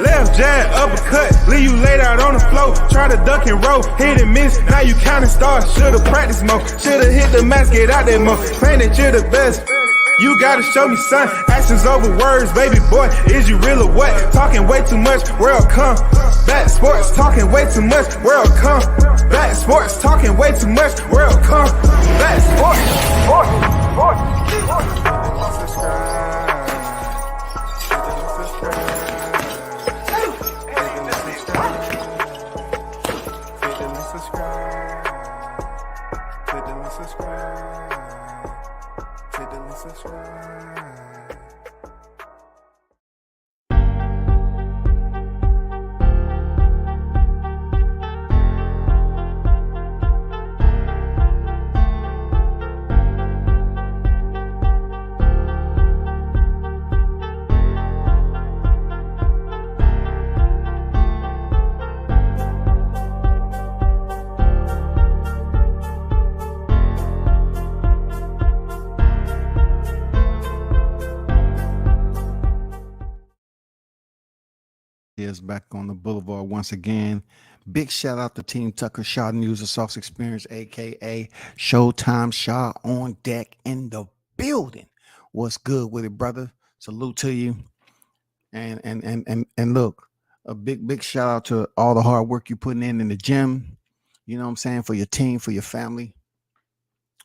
Left jab, uppercut, leave you laid out on the floor. Try to duck and roll, hit and miss, now you counting stars. Should've practiced more, should've hit the mask, get out there more. Claim that you're the best, you gotta show me son. Actions over words, baby boy, is you real or what? Talking way too much, world come. Back sports, talking way too much, world come. Back sports, talking way too much, world come. Back sports, is back on the boulevard once again. Big shout out to Team Tucker Shaw News and Sauce Experience, aka Showtime Shaw, on deck in the building. What's good with it, brother? Salute to you. And look, a big shout out to all the hard work you're putting in the gym. You know what I'm saying? For your team, for your family.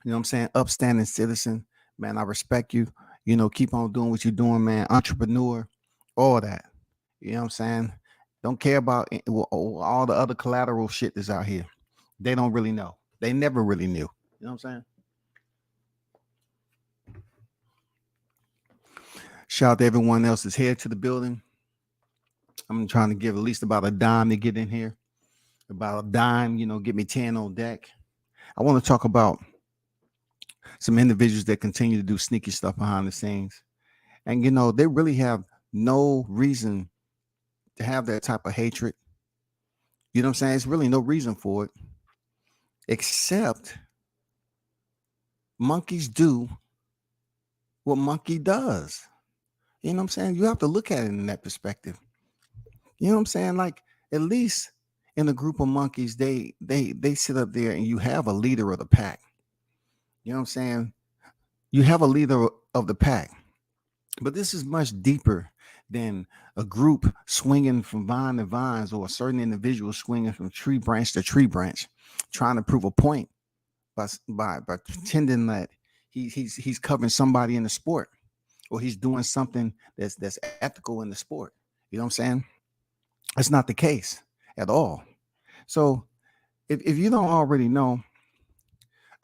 You know what I'm saying? Upstanding citizen. Man, I respect you. You know, keep on doing what you're doing, man. Entrepreneur, all that. You know what I'm saying? Don't care about all the other collateral shit that's out here. They don't really know. They never really knew. You know what I'm saying? Shout out to everyone else that's here to the building. I'm trying to give at least about a dime to get in here. About a dime, you know, get me 10 on deck. I want to talk about some individuals that continue to do sneaky stuff behind the scenes. And, you know, they really have no reason to have that type of hatred. You know what I'm saying? It's really no reason for it, except monkeys do what monkey does. You know what I'm saying? You have to look at it in that perspective. You know what I'm saying? Like, at least in a group of monkeys, they sit up there and you have a leader of the pack. You know what I'm saying? You have a leader of the pack. But this is much deeper than a group swinging from vine to vines, or a certain individual swinging from tree branch to tree branch, trying to prove a point by pretending that he's covering somebody in the sport, or he's doing something that's ethical in the sport. You know what I'm saying? That's not the case at all. So if you don't already know,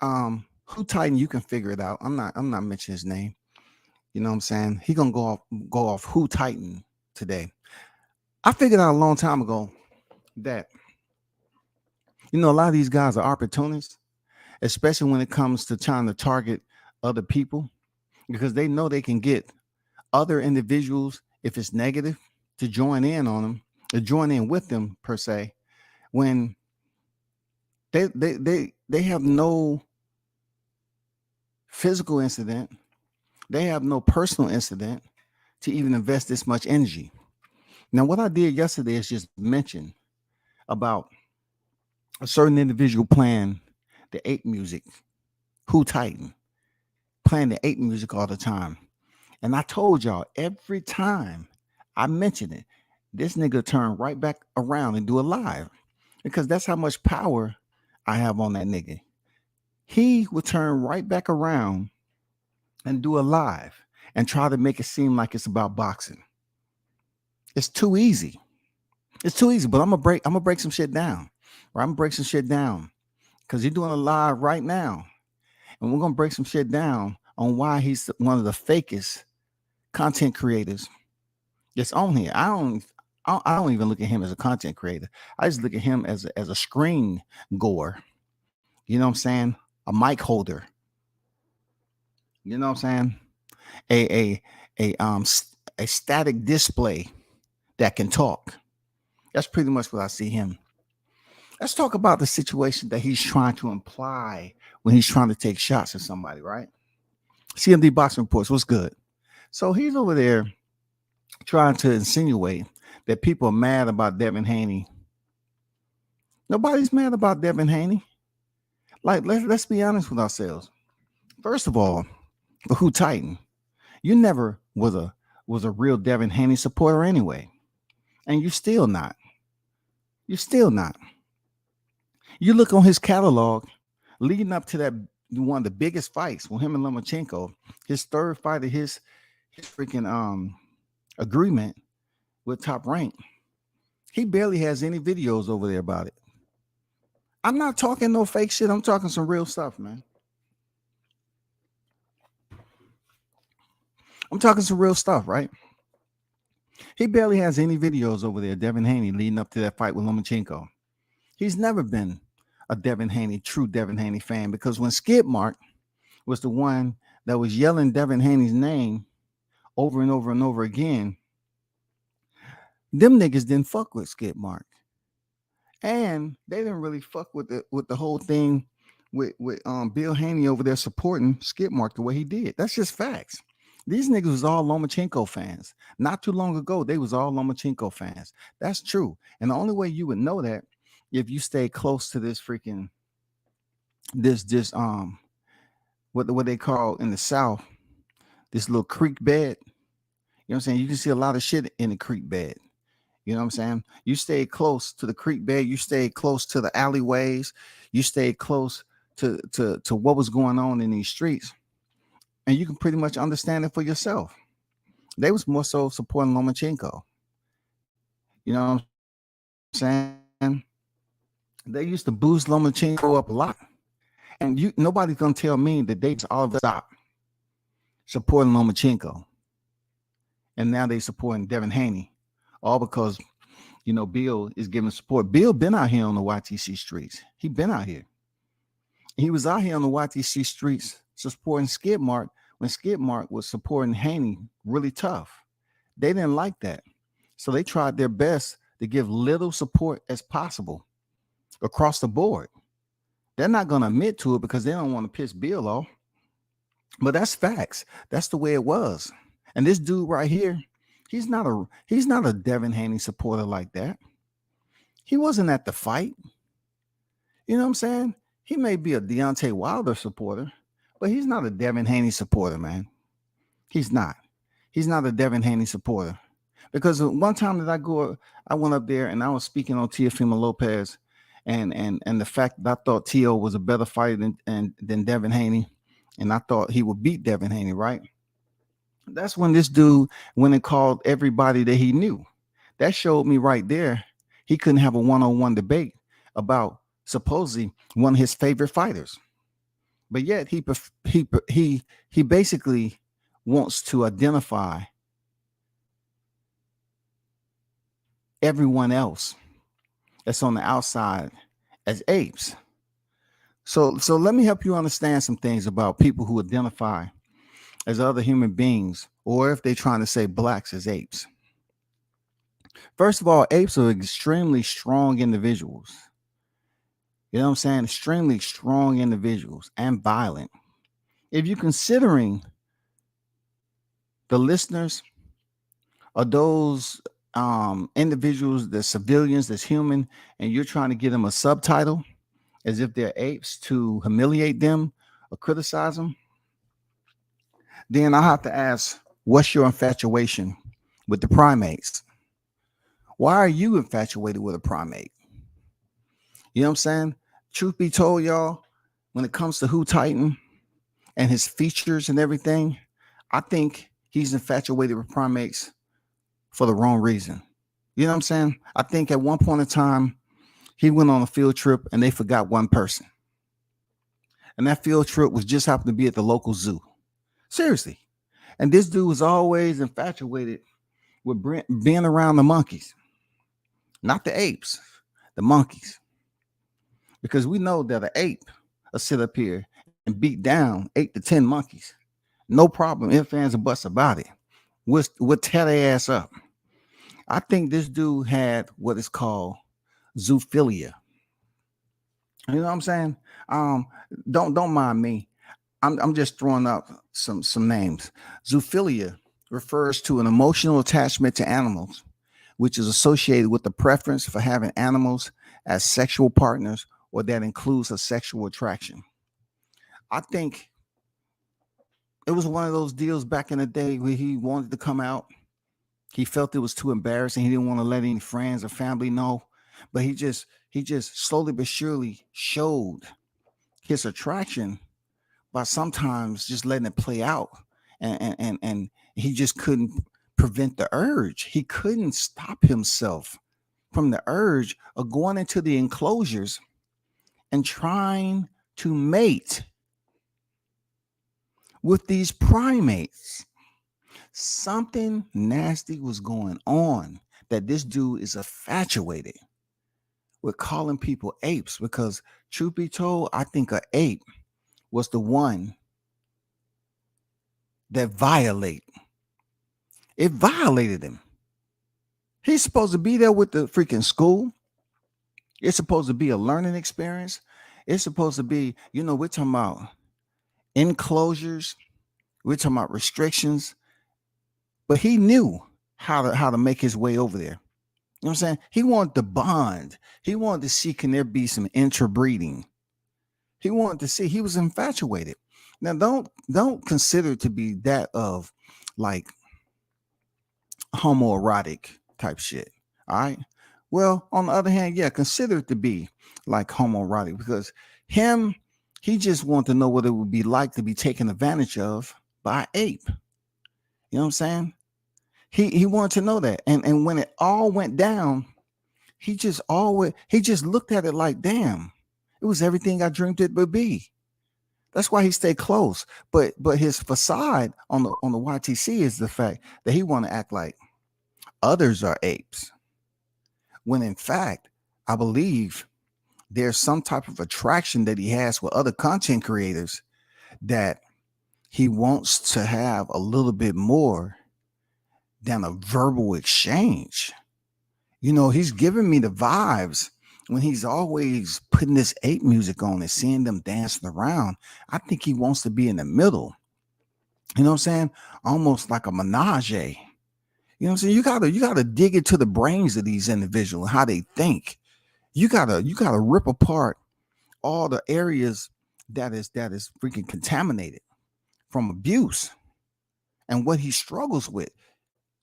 Who Titan, you can figure it out. I'm not mentioning his name. You know what I'm saying? He gonna go off Who Titan today. I figured out a long time ago that, you know, a lot of these guys are opportunists, especially when it comes to trying to target other people, because they know they can get other individuals, if it's negative, to join in on them, to join in with them per se, when they have no physical incident. They have no personal incident to even invest this much energy. Now, what I did yesterday is just mention about a certain individual playing the ape music, Who Titan, playing the ape music all the time. And I told y'all, every time I mention it, this nigga turn right back around and do a live, because that's how much power I have on that nigga. He would turn right back around and do a live and try to make it seem like it's about boxing. It's too easy. It's too easy. But I'm gonna break some shit down. Right? I'm gonna break some shit down, because you're doing a live right now, and we're gonna break some shit down on why he's one of the fakest content creators that's on here. I don't even look at him as a content creator. I just look at him as a screen goer. You know what I'm saying? A mic holder. You know what I'm saying? A static display that can talk. That's pretty much what I see him. Let's talk about the situation that he's trying to imply when he's trying to take shots at somebody, right? CMD Boxing Reports, what's good? So he's over there trying to insinuate that people are mad about Devin Haney. Nobody's mad about Devin Haney. Like, let's be honest with ourselves. First of all, for Who Titan, you never was a real Devin Haney supporter anyway. And you're still not. You're still not. You look on his catalog leading up to that one of the biggest fights with him and Lomachenko, his third fight of his freaking agreement with Top Rank. He barely has any videos over there about it. I'm not talking no fake shit. I'm talking some real stuff, man. I'm talking some real stuff, right? He barely has any videos over there, Devin Haney, leading up to that fight with Lomachenko. He's never been a true Devin Haney fan, because when Skid Mark was the one that was yelling Devin Haney's name over and over and over again, them niggas didn't fuck with Skid Mark. And they didn't really fuck with the whole thing with Bill Haney over there supporting Skid Mark the way he did. That's just facts. These niggas was all Lomachenko fans. Not too long ago, they was all Lomachenko fans. That's true. And the only way you would know that if you stay close to this freaking what they call in the South, this little creek bed. You know what I'm saying? You can see a lot of shit in the creek bed. You know what I'm saying? You stay close to the creek bed. You stay close to the alleyways. You stay close to what was going on in these streets. And you can pretty much understand it for yourself. They was more so supporting Lomachenko. You know what I'm saying? They used to boost Lomachenko up a lot. And nobody's going to tell me that they just all of a stop supporting Lomachenko. And now they supporting Devin Haney. All because, Bill is giving support. Bill been out here on the YTC streets. He been out here. He was out here on the YTC streets supporting Skid Mark when Skid Mark was supporting Haney really tough. They didn't like that. So they tried their best to give little support as possible across the board. They're not going to admit to it because they don't want to piss Bill off. But that's facts. That's the way it was. And this dude right here, he's not a Devin Haney supporter like that. He wasn't at the fight. You know what I'm saying? He may be a Deontay Wilder supporter, but he's not a Devin Haney supporter, man. He's not. He's not a Devin Haney supporter. Because one time that I went up there and I was speaking on Teofimo Lopez and the fact that I thought Tio was a better fighter than Devin Haney, and I thought he would beat Devin Haney, right? That's when this dude went and called everybody that he knew. That showed me right there he couldn't have a one-on-one debate about supposedly one of his favorite fighters. But yet he basically wants to identify everyone else that's on the outside as apes. So let me help you understand some things about people who identify as other human beings, or if they're trying to say blacks as apes. First of all, apes are extremely strong individuals. You know what I'm saying? Extremely strong individuals and violent. If you're considering the listeners or those individuals, the civilians, that's human, and you're trying to give them a subtitle as if they're apes to humiliate them or criticize them, then I have to ask, what's your infatuation with the primates? Why are you infatuated with a primate? You know what I'm saying? Truth be told, y'all, when it comes to Who Titan and his features and everything, I think he's infatuated with primates for the wrong reason. You know what I'm saying? I think at one point in time, he went on a field trip and they forgot one person. And that field trip was just happened to be at the local zoo. Seriously. And this dude was always infatuated with being around the monkeys, not the apes, the monkeys. Because we know that an ape will sit up here and beat down 8 to 10 monkeys. No problem. Ifs, ands, and buts about it. We'll tear their ass up. I think this dude had what is called zoophilia. You know what I'm saying? Um, don't mind me. I'm just throwing up some names. Zoophilia refers to an emotional attachment to animals, which is associated with the preference for having animals as sexual partners or that includes a sexual attraction. I think it was one of those deals back in the day where he wanted to come out. He felt it was too embarrassing. He didn't want to let any friends or family know, but he just slowly but surely showed his attraction by sometimes just letting it play out, and he just couldn't prevent the urge. He couldn't stop himself from the urge of going into the enclosures and trying to mate with these primates. Something nasty was going on that this dude is infatuated with calling people apes, because truth be told, I think a ape was the one that violated him. He's supposed to be there with the freaking school. It's supposed to be a learning experience. It's supposed to be, we're talking about enclosures, we're talking about restrictions, but he knew how to make his way over there. You know what I'm saying? He wanted to bond. He wanted to see, can there be some interbreeding? He wanted to see. He was infatuated. Now, don't consider it to be that of like homoerotic type shit. All right. Well, on the other hand, yeah, consider it to be like homoerotic, because him, he just wanted to know what it would be like to be taken advantage of by an ape. You know what I'm saying? He wanted to know that. And when it all went down, he just looked at it like, damn, it was everything I dreamed it would be. That's why he stayed close. But his facade on the YTC is the fact that he want to act like others are apes, when in fact, I believe there's some type of attraction that he has with other content creators that he wants to have a little bit more than a verbal exchange. He's giving me the vibes when he's always putting this ape music on and seeing them dancing around. I think he wants to be in the middle. You know what I'm saying? Almost like a menage. You know what I'm saying? You gotta dig into the brains of these individuals, how they think. You gotta rip apart all the areas that is freaking contaminated from abuse and what he struggles with.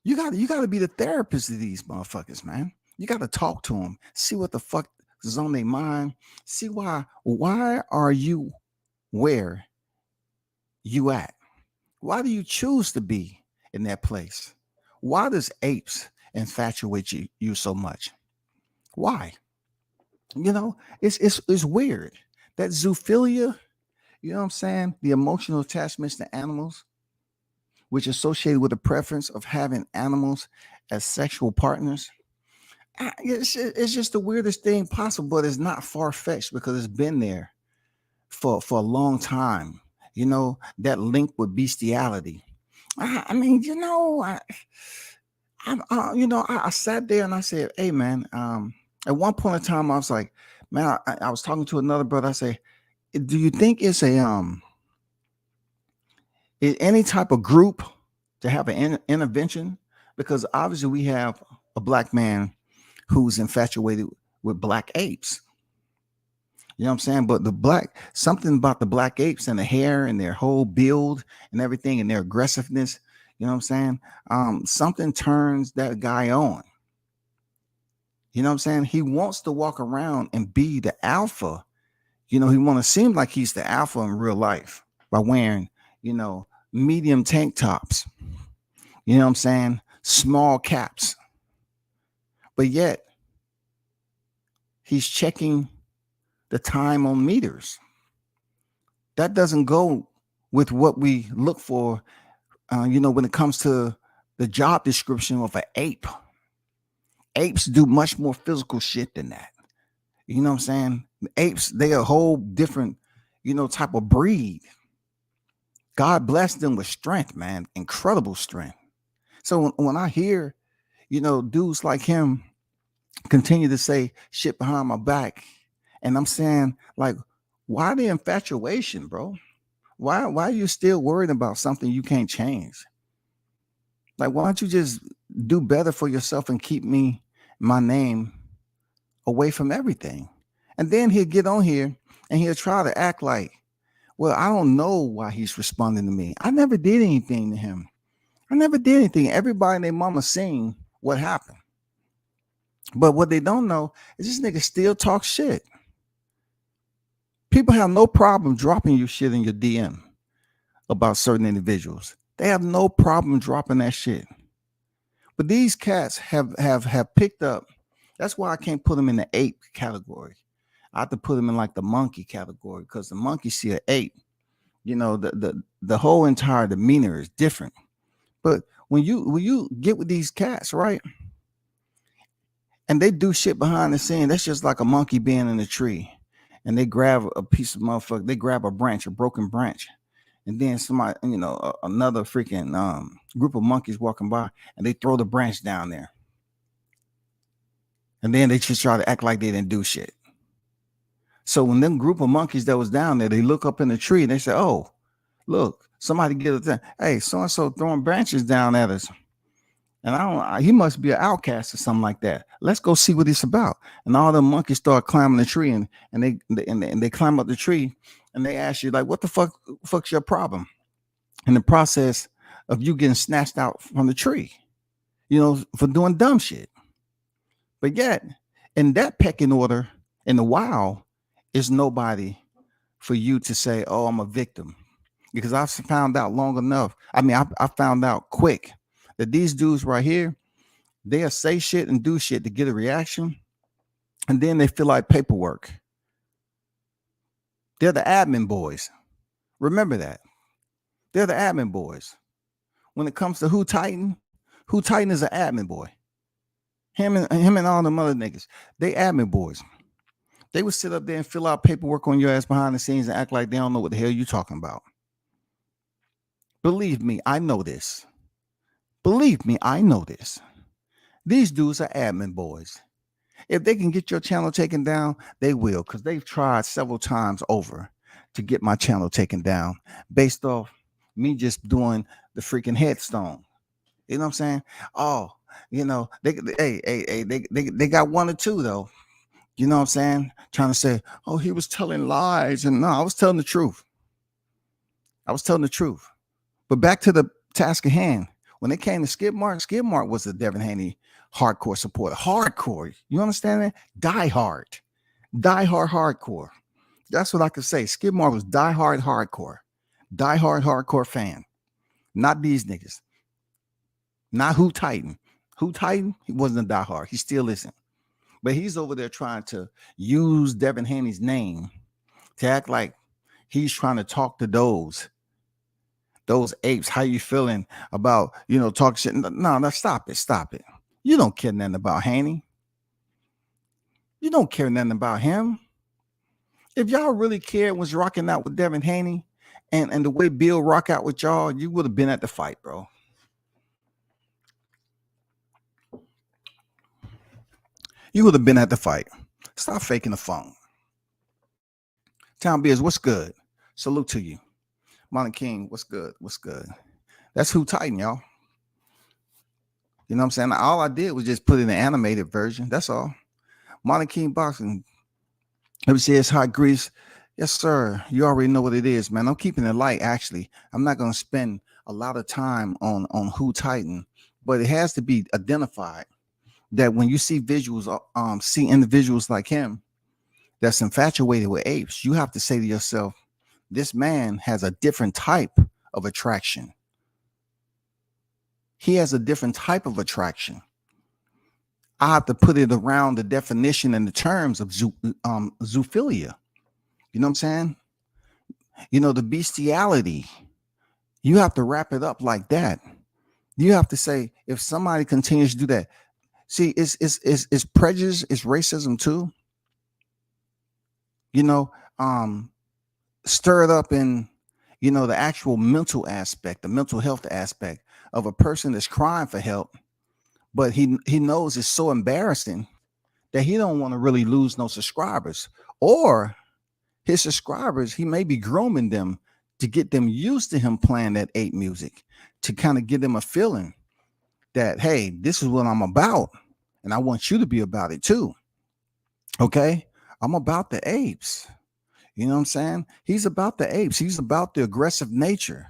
You gotta be the therapist of these motherfuckers, man. You gotta talk to them, see what the fuck is on their mind, see why are you where you at? Why do you choose to be in that place? Why does apes infatuate you so much? Why? It's weird. That zoophilia, you know what I'm saying? The emotional attachments to animals, which is associated with the preference of having animals as sexual partners. It's just the weirdest thing possible, but it's not far fetched because it's been there for a long time. That link with bestiality. I mean, I sat there and I said, "Hey, man." At one point in time, I was like, "Man," I was talking to another brother. I say, "Do you think it's any type of group to have an intervention?" Because obviously we have a black man who's infatuated with black apes. You know what I'm saying? But something about the black apes and the hair and their whole build and everything and their aggressiveness, you know what I'm saying? Something turns that guy on. You know what I'm saying? He wants to walk around and be the alpha. He want to seem like he's the alpha in real life by wearing, medium tank tops. You know what I'm saying? Small caps. But yet, he's checking the time on meters. That doesn't go with what we look for, when it comes to the job description of an ape. Apes do much more physical shit than that. You know what I'm saying? Apes, they are a whole different, type of breed. God bless them with strength, man. Incredible strength. So when I hear, dudes like him continue to say shit behind my back And I'm saying, like, why the infatuation, bro? Why are you still worried about something you can't change? Like, why don't you just do better for yourself and keep my name away from everything? And then he'll get on here and he'll try to act like, well, I don't know why he's responding to me. I never did anything to him. I never did anything. Everybody and their mama seen what happened. But what they don't know is this nigga still talks shit. People have no problem dropping you shit in your DM about certain individuals. They have no problem dropping that shit. But these cats have picked up. That's why I can't put them in the ape category. I have to put them in like the monkey category, because the monkey see an ape. You know, the whole entire demeanor is different. But when you get with these cats, right, and they do shit behind the scene, that's just like a monkey being in a tree, and they grab a piece of motherfucker, they grab a branch, a broken branch, and then somebody, another freaking group of monkeys walking by, and they throw the branch down there, and then they just try to act like they didn't do shit. So when them group of monkeys that was down there, they look up in the tree and they say, "Oh, look, somebody get it. Hey, so and so throwing branches down at us, and he must be an outcast or something like that. Let's go see what it's about." And all the monkeys start climbing the tree, and they climb up the tree, and they ask you like, "What the fuck's your problem?" In the process of you getting snatched out from the tree, for doing dumb shit. But yet, in that pecking order, in the wild, is nobody for you to say, "Oh, I'm a victim," because I've found out long enough. I mean, I found out quick that these dudes right here, they'll say shit and do shit to get a reaction, and then they feel like paperwork. They're the admin boys. Remember that. They're the admin boys. When it comes to Who Titan is an admin boy. Him and all them other niggas, they admin boys. They would sit up there and fill out paperwork on your ass behind the scenes and act like they don't know what the hell you're talking about. Believe me, I know this. Believe me, I know this. These dudes are admin boys. If they can get your channel taken down, they will, because they've tried several times over to get my channel taken down based off me just doing the freaking headstone. You know what I'm saying? Oh, they got one or two though. You know what I'm saying? Trying to say, "Oh, he was telling lies." And no, I was telling the truth. But back to the task at hand. When it came to Skip Mark was a Devin Haney hardcore supporter. Hardcore. You understand that? Die-hard hardcore. That's what I could say. Skip Mark was die-hard hardcore. Die-hard hardcore fan. Not these niggas. Not Who Titan. Who Titan, he wasn't a die-hard. He still isn't. But he's over there trying to use Devin Haney's name to act like he's trying to talk to those apes. How you feeling about, talk shit? No, stop it. You don't care nothing about Haney. You don't care nothing about him. If y'all really cared, was rocking out with Devin Haney and the way Bill rock out with y'all, you would have been at the fight, bro. You would have been at the fight. Stop faking the phone. Town Beers, what's good? Salute to you. Monty King, what's good? That's Who Titan, y'all. You know what I'm saying? All I did was just put in the animated version. That's all. Monty King Boxing. Let me say it's hot grease. Yes, sir. You already know what it is, man. I'm keeping it light, actually. I'm not going to spend a lot of time on Who Titan, but it has to be identified that when you see visuals, see individuals like him that's infatuated with apes, you have to say to yourself, this man has a different type of attraction. He has a different type of attraction. I have to put it around the definition and the terms of zoophilia. You know what I'm saying? The bestiality. You have to wrap it up like that. You have to say, if somebody continues to do that, see, it's prejudice, it's racism too. Stirred up in, the actual mental aspect, the mental health aspect of a person that's crying for help, but he knows it's so embarrassing that he don't want to really lose no subscribers Or his subscribers, he may be grooming them to get them used to him playing that ape music, to kind of give them a feeling that, hey, this is what I'm about. And I want you to be about it too. Okay. I'm about the apes. You know what I'm saying? He's about the apes. He's about the aggressive nature.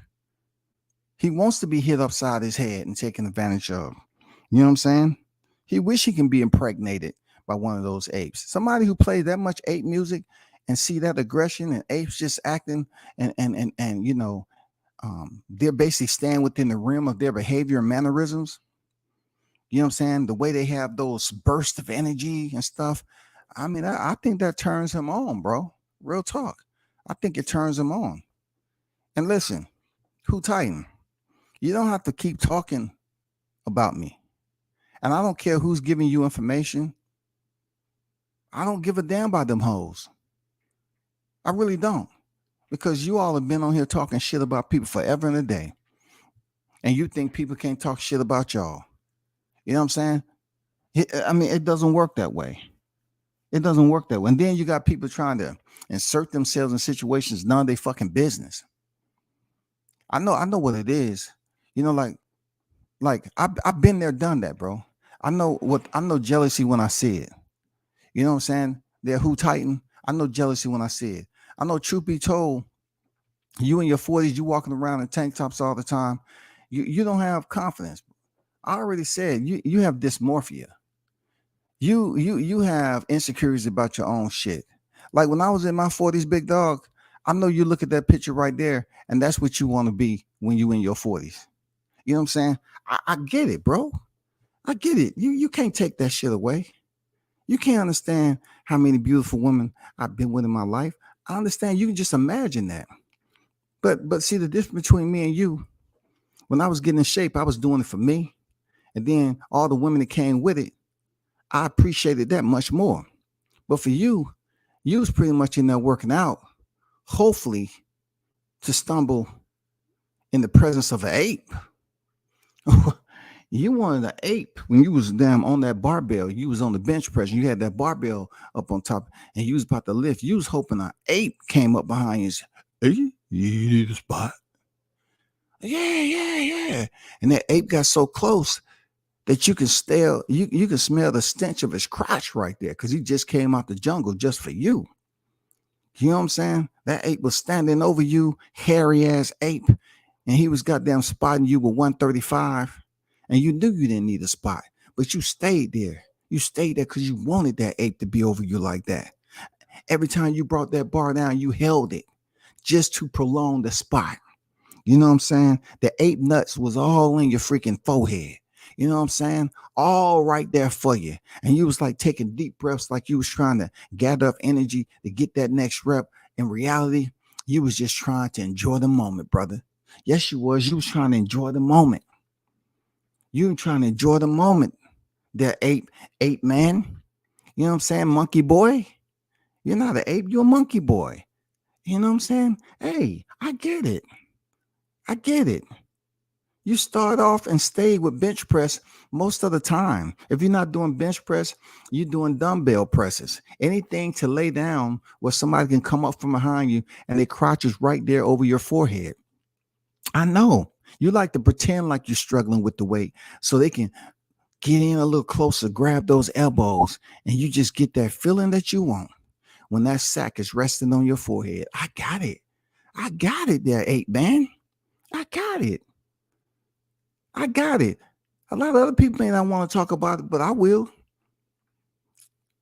He wants to be hit upside his head and taken advantage of. You know what I'm saying? He wish he can be impregnated by one of those apes. Somebody who plays that much ape music and see that aggression and apes just acting and you know, they're basically staying within the realm of their behavior and mannerisms. You know what I'm saying? The way they have those bursts of energy and stuff. I mean, I think that turns him on, bro. Real talk. I think it turns him on. And listen, who Titan? You don't have to keep talking about me. And I don't care who's giving you information. I don't give a damn about them hoes. I really don't. Because you all have been on here talking shit about people forever and a day. And you think people can't talk shit about y'all. You know what I'm saying? I mean, it doesn't work that way. It doesn't work that way. And then you got people trying to insert themselves in situations none of their fucking business. I know what it is. You know, like I've been there, done that, bro. I know jealousy when I see it. You know what I'm saying? They're who Titan. I know jealousy when I see it. I know, truth be told, you in your 40s, you walking around in tank tops all the time. You don't have confidence. I already said you have dysmorphia. You have insecurities about your own shit. Like when I was in my 40s, big dog, I know you look at that picture right there, and that's what you want to be when you in your 40s. You know what I'm saying? I get it, bro. I get it. You can't take that shit away. You can't understand how many beautiful women I've been with in my life. I understand. You can just imagine that. But see, the difference between me and you, when I was getting in shape, I was doing it for me. And then all the women that came with it, I appreciated that much more. But for you, you was pretty much in there working out, hopefully to stumble in the presence of an ape. You wanted an ape when you was damn on that barbell. You was on the bench press. You had that barbell up on top, and you was about to lift. You was hoping an ape came up behind you and said, hey, you need a spot? Yeah. And that ape got so close that you can smell the stench of his crotch right there, because he just came out the jungle just for you. You know what I'm saying? That ape was standing over you, hairy ass ape, and he was goddamn spotting you with 135, and you knew you didn't need a spot, but you stayed there. You stayed there because you wanted that ape to be over you like that. Every time you brought that bar down, you held it just to prolong the spot. You know what I'm saying? The ape nuts was all in your freaking forehead. You know what I'm saying? All right there for you. And you was like taking deep breaths, like you was trying to gather up energy to get that next rep. In reality, you was just trying to enjoy the moment, brother. Yes, you was. You was trying to enjoy the moment. You were trying to enjoy the moment. That ape man. You know what I'm saying? Monkey boy. You're not an ape. You're a monkey boy. You know what I'm saying? Hey, I get it. You start off and stay with bench press most of the time. If you're not doing bench press, you're doing dumbbell presses. Anything to lay down where somebody can come up from behind you and their crotch is right there over your forehead. I know you like to pretend like you're struggling with the weight so they can get in a little closer, grab those elbows, and you just get that feeling that you want when that sack is resting on your forehead. I got it there, ape man. I got it. A lot of other people may not want to talk about it, but I will.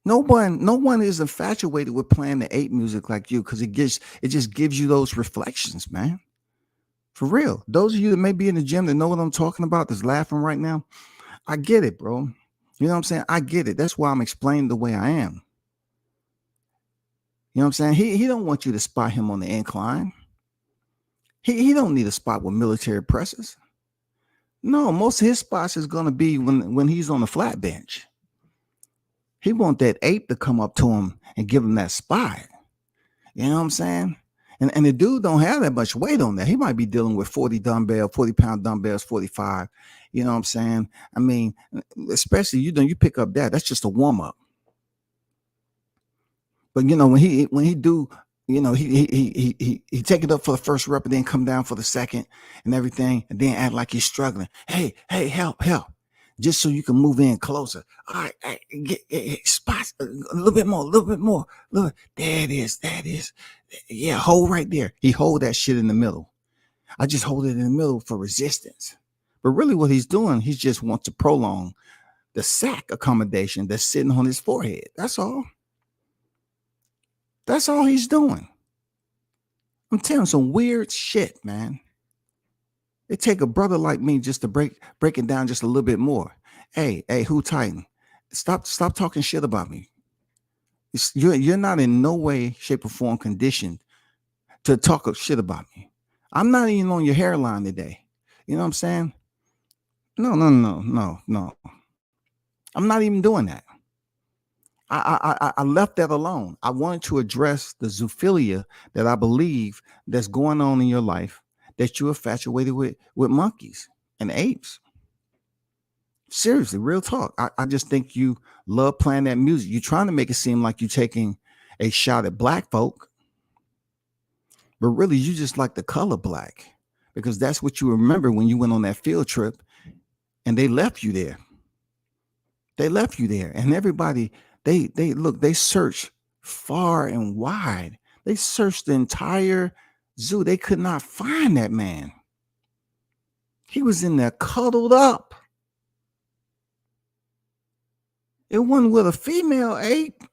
No one is infatuated with playing the ape music like you, because it just gives you those reflections, man. For real. Those of you that may be in the gym that know what I'm talking about, that's laughing right now, I get it, bro. You know what I'm saying? I get it. That's why I'm explaining the way I am. You know what I'm saying? He don't want you to spot him on the incline. He don't need a spot with military presses. No, most of his spots is going to be when he's on the flat bench. He want that ape to come up to him and give him that spot. You know what I'm saying? And the dude don't have that much weight on that. He might be dealing with 40-pound dumbbells, 45. You know what I'm saying? I mean, especially you pick up that. That's just a warm up. But when he do, he take it up for the first rep and then come down for the second and everything, and then act like he's struggling. Hey, help, just so you can move in closer. All right, get spots a little bit more. Look, there it is. Yeah, hold right there. He hold that shit in the middle. I just hold it in the middle for resistance. But really, what he's doing, he just wants to prolong the sac accommodation that's sitting on his forehead. That's all. That's all he's doing. I'm telling you some weird shit, man. It take a brother like me just to break it down just a little bit more. Hey, who Titan? Stop talking shit about me. You're not in no way, shape, or form conditioned to talk shit about me. I'm not even on your hairline today. You know what I'm saying? No. I'm not even doing that. I left that alone. I wanted to address the zoophilia that I believe that's going on in your life, that you're infatuated with monkeys and apes. Seriously, real talk. I just think you love playing that music. You're trying to make it seem like you're taking a shot at black folk, but really you just like the color black because that's what you remember when you went on that field trip and they left you there. And everybody, they searched far and wide. They searched the entire zoo. They could not find that man. He was in there cuddled up. It wasn't with a female ape.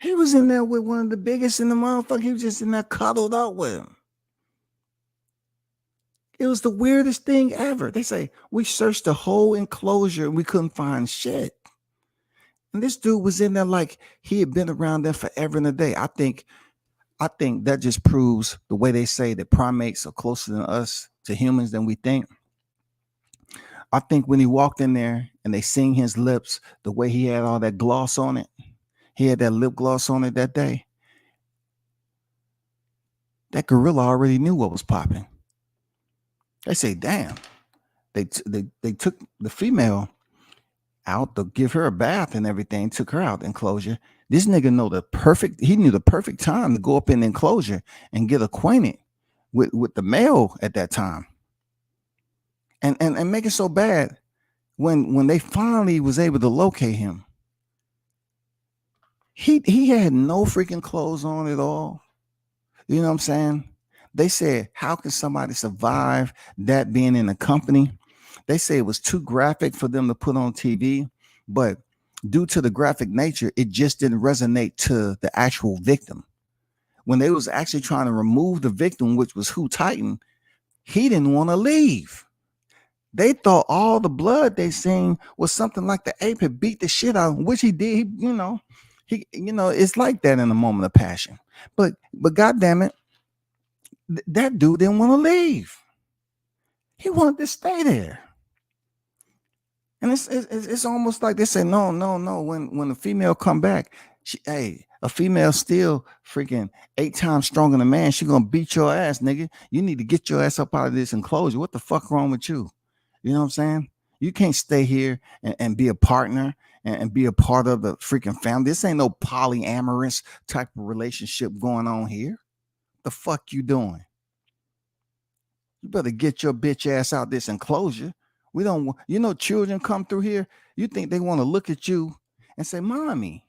He was in there with one of the biggest in the motherfucker. He was just in there cuddled up with him. It was the weirdest thing ever. They say we searched the whole enclosure and we couldn't find shit. And this dude was in there like he had been around there forever and a day. I think that just proves the way they say that primates are closer than us to humans than we think. I think when he walked in there and they seen his lips, the way he had all that gloss on it, he had that lip gloss on it that day. That gorilla already knew what was popping. They say, damn, they took the female out to give her a bath and everything, took her out the enclosure. This nigga he knew the perfect time to go up in the enclosure and get acquainted with the male at that time. And make it so bad when they finally was able to locate him. He had no freaking clothes on at all. You know what I'm saying? They said, how can somebody survive that being in a company? They say it was too graphic for them to put on TV, but due to the graphic nature, it just didn't resonate to the actual victim. When they was actually trying to remove the victim, which was Who Titan, he didn't want to leave. They thought all the blood they seen was something like the ape had beat the shit out, which he did. It's like that in a moment of passion. But goddamn it, that dude didn't want to leave. He wanted to stay there. And it's almost like they say, no. When a female come back, a female still freaking 8 times stronger than a man. She gonna beat your ass, nigga. You need to get your ass up out of this enclosure. What the fuck wrong with you? You know what I'm saying? You can't stay here and be a partner and be a part of the freaking family. This ain't no polyamorous type of relationship going on here. The fuck you doing? You better get your bitch ass out this enclosure. We don't, children come through here. You think they want to look at you and say, Mommy,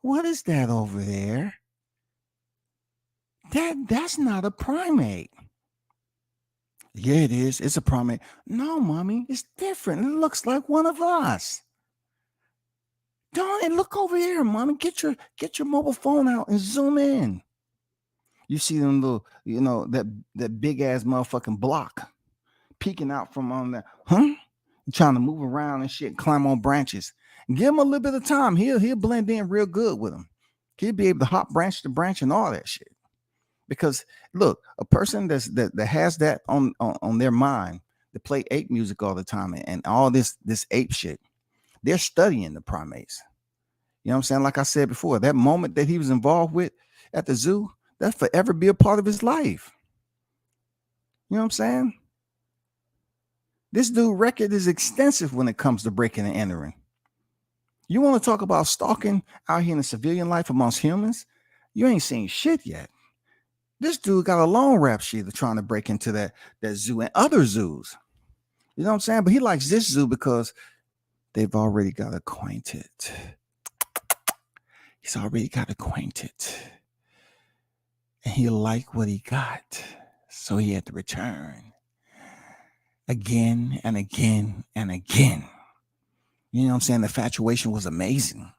what is that over there? That's not a primate. Yeah, it is. It's a primate. No, Mommy, it's different. It looks like one of us. Don't it? Look over here, Mommy. Get your mobile phone out and zoom in. You see them little, that big ass motherfucking block peeking out from on that, trying to move around and shit, climb on branches. Give him a little bit of time. He'll blend in real good with them. He'll be able to hop branch to branch and all that shit. Because look, a person that has that on their mind, to play ape music all the time and all this ape shit, they're studying the primates. You know what I'm saying? Like I said before, that moment that he was involved with at the zoo, that forever be a part of his life. You know what I'm saying? This dude record is extensive when it comes to breaking and entering. You want to talk about stalking out here in the civilian life amongst humans? You ain't seen shit yet. This dude got a long rap sheet of trying to break into that zoo and other zoos. You know what I'm saying? But he likes this zoo because they've already got acquainted. He's already got acquainted. And he liked what he got. So he had to return again and again and again. You know what I'm saying? The infatuation was amazing.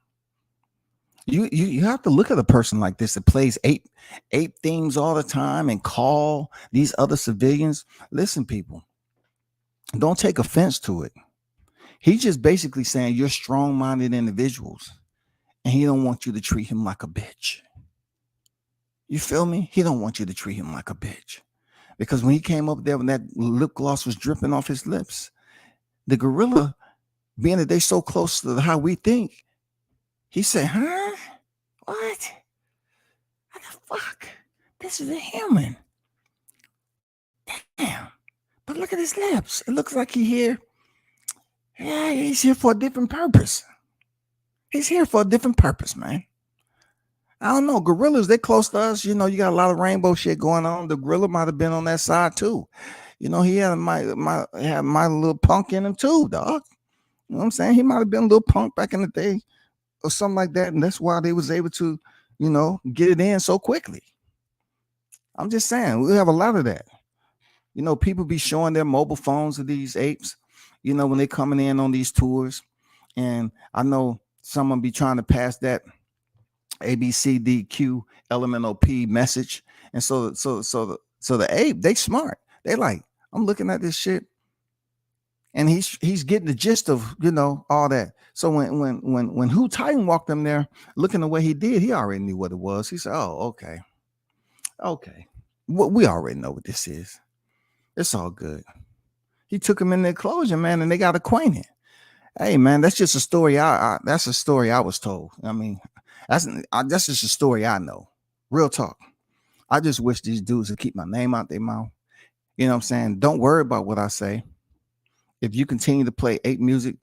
You have to look at a person like this that plays ape themes all the time and call these other civilians. Listen, people, don't take offense to it. He's just basically saying you're strong-minded individuals, and he don't want you to treat him like a bitch. You feel me? He don't want you to treat him like a bitch. Because when he came up there when that lip gloss was dripping off his lips, the gorilla, being that they so close to how we think, he said, huh? What? What the fuck? This is a human. Damn. But look at his lips. It looks like he's here for a different purpose. He's here for a different purpose, man. I don't know. Gorillas, they close to us. You know, you got a lot of rainbow shit going on. The gorilla might have been on that side too. You know, he had my little punk in him too, dog. You know what I'm saying? He might have been a little punk back in the day or something like that. And that's why they was able to, you know, get it in so quickly. I'm just saying, we have a lot of that. You know, people be showing their mobile phones to these apes, you know, when they coming in on these tours. And I know someone be trying to pass that ABCDQ LMNOP message. And so the ape, they smart. They like, I'm looking at this shit. And he's getting the gist of, you know, all that. So when Who Titan walked him there, looking the way he did, he already knew what it was. He said, "Oh, okay, we already know what this is. It's all good." He took him in the enclosure, man, and they got acquainted. Hey, man, that's just a story. That's a story I was told. I mean, that's just a story I know. Real talk. I just wish these dudes would keep my name out their mouth. You know what I'm saying? Don't worry about what I say. If you continue to play ape music,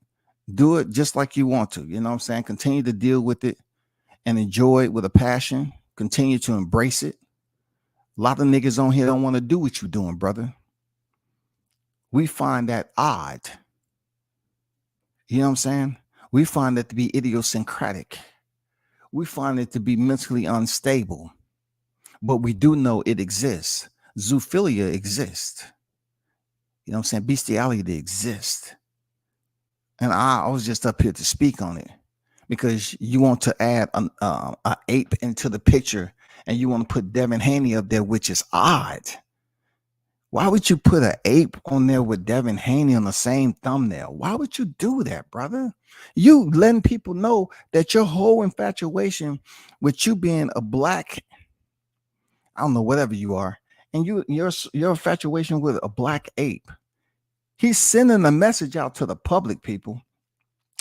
do it just like you want to. You know what I'm saying? Continue to deal with it and enjoy it with a passion. Continue to embrace it. A lot of niggas on here don't want to do what you're doing, brother. We find that odd. You know what I'm saying? We find that to be idiosyncratic. We find it to be mentally unstable. But we do know it exists. Zoophilia exists. You know what I'm saying? Bestiality exists. And I was just up here to speak on it because you want to add an ape into the picture and you want to put Devin Haney up there, which is odd. Why would you put an ape on there with Devin Haney on the same thumbnail? Why would you do that, brother? You letting people know that your whole infatuation with you being a black, I don't know, whatever you are, and your infatuation with a black ape. He's sending a message out to the public, people,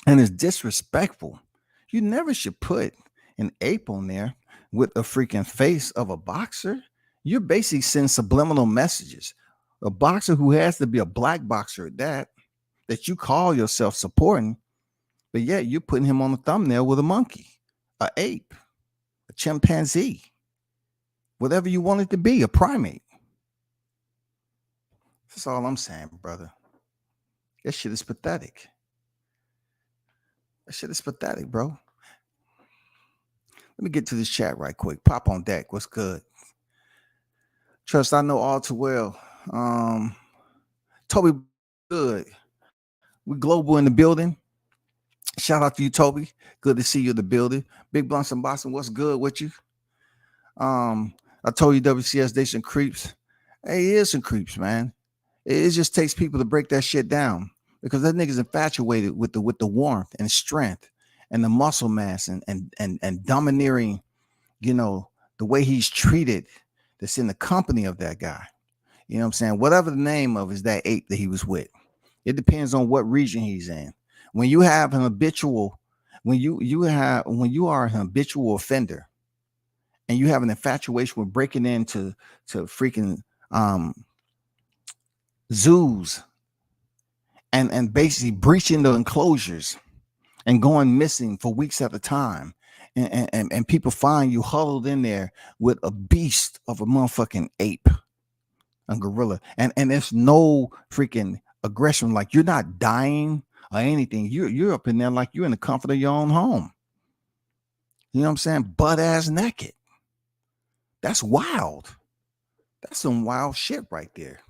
and it's disrespectful. You never should put an ape on there with a freaking face of a boxer. You're basically sending subliminal messages. A boxer who has to be a black boxer at that you call yourself supporting, but yet you're putting him on the thumbnail with a monkey, an ape, a chimpanzee, whatever you want it to be, a primate. That's all I'm saying, brother. That shit is pathetic. That shit is pathetic, bro. Let me get to this chat right quick. Pop on deck. What's good? Trust, I know all too well. Toby, good. We global in the building. Shout out to you, Toby. Good to see you in the building. Big Blunts in Boston, what's good with you? I told you WCS, they some creeps. Hey, it is some creeps, man. It just takes people to break that shit down because that nigga's infatuated with the warmth and strength and the muscle mass and domineering, you know, the way he's treated that's in the company of that guy. You know what I'm saying? Whatever the name of is that ape that he was with. It depends on what region he's in. When you have an habitual, when you are an habitual offender and you have an infatuation with breaking into freaking zoos and basically breaching the enclosures and going missing for weeks at a time. And people find you huddled in there with a beast of a motherfucking ape, a gorilla. And there's no freaking aggression. Like you're not dying or anything. You're up in there like you're in the comfort of your own home. You know what I'm saying? Butt ass naked. That's wild. That's some wild shit right there.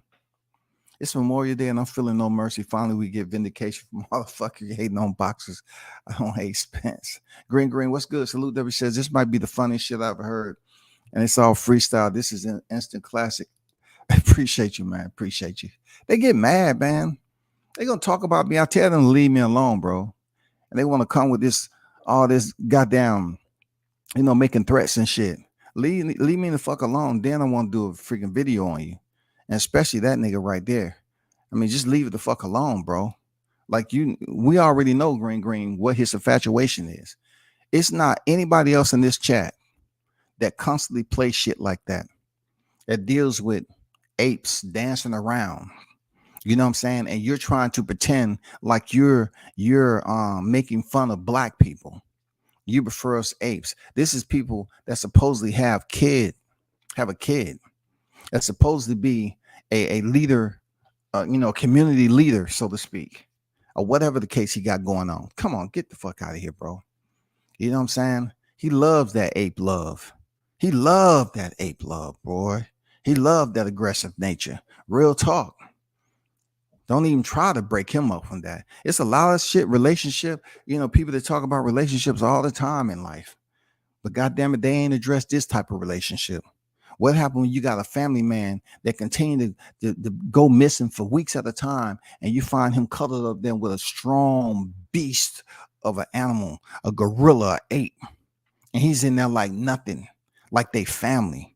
It's Memorial Day and I'm feeling no mercy. Finally, we get vindication from motherfucker hating on boxers. I don't hate Spence. Green, what's good? Salute W says this might be the funniest shit I've ever heard. And it's all freestyle. This is an instant classic. I appreciate you, man. Appreciate you. They get mad, man. They gonna talk about me. I tell them to leave me alone, bro. And they want to come with this, all this goddamn, making threats and shit. Leave me the fuck alone. Then I want to do a freaking video on you. And especially that nigga right there. I mean, just leave it the fuck alone, bro. Like we already know Green what his infatuation is. It's not anybody else in this chat that constantly plays shit like that deals with apes dancing around. You know what I'm saying? And you're trying to pretend like you're making fun of black people. You prefer us apes. This is people that supposedly have a kid that's supposed to be a leader, community leader, so to speak, or whatever the case he got going on. Come on, get the fuck out of here, bro. You know what I'm saying? He loves that ape love. He loved that ape love, boy. He loved that aggressive nature. Real talk. Don't even try to break him up from that. It's a lot of shit, relationship. People that talk about relationships all the time in life. But goddamn it, they ain't addressed this type of relationship. What happened when you got a family man that continue to go missing for weeks at a time, and you find him cuddled up there with a strong beast of an animal, a gorilla, an ape, and he's in there like nothing, like they family.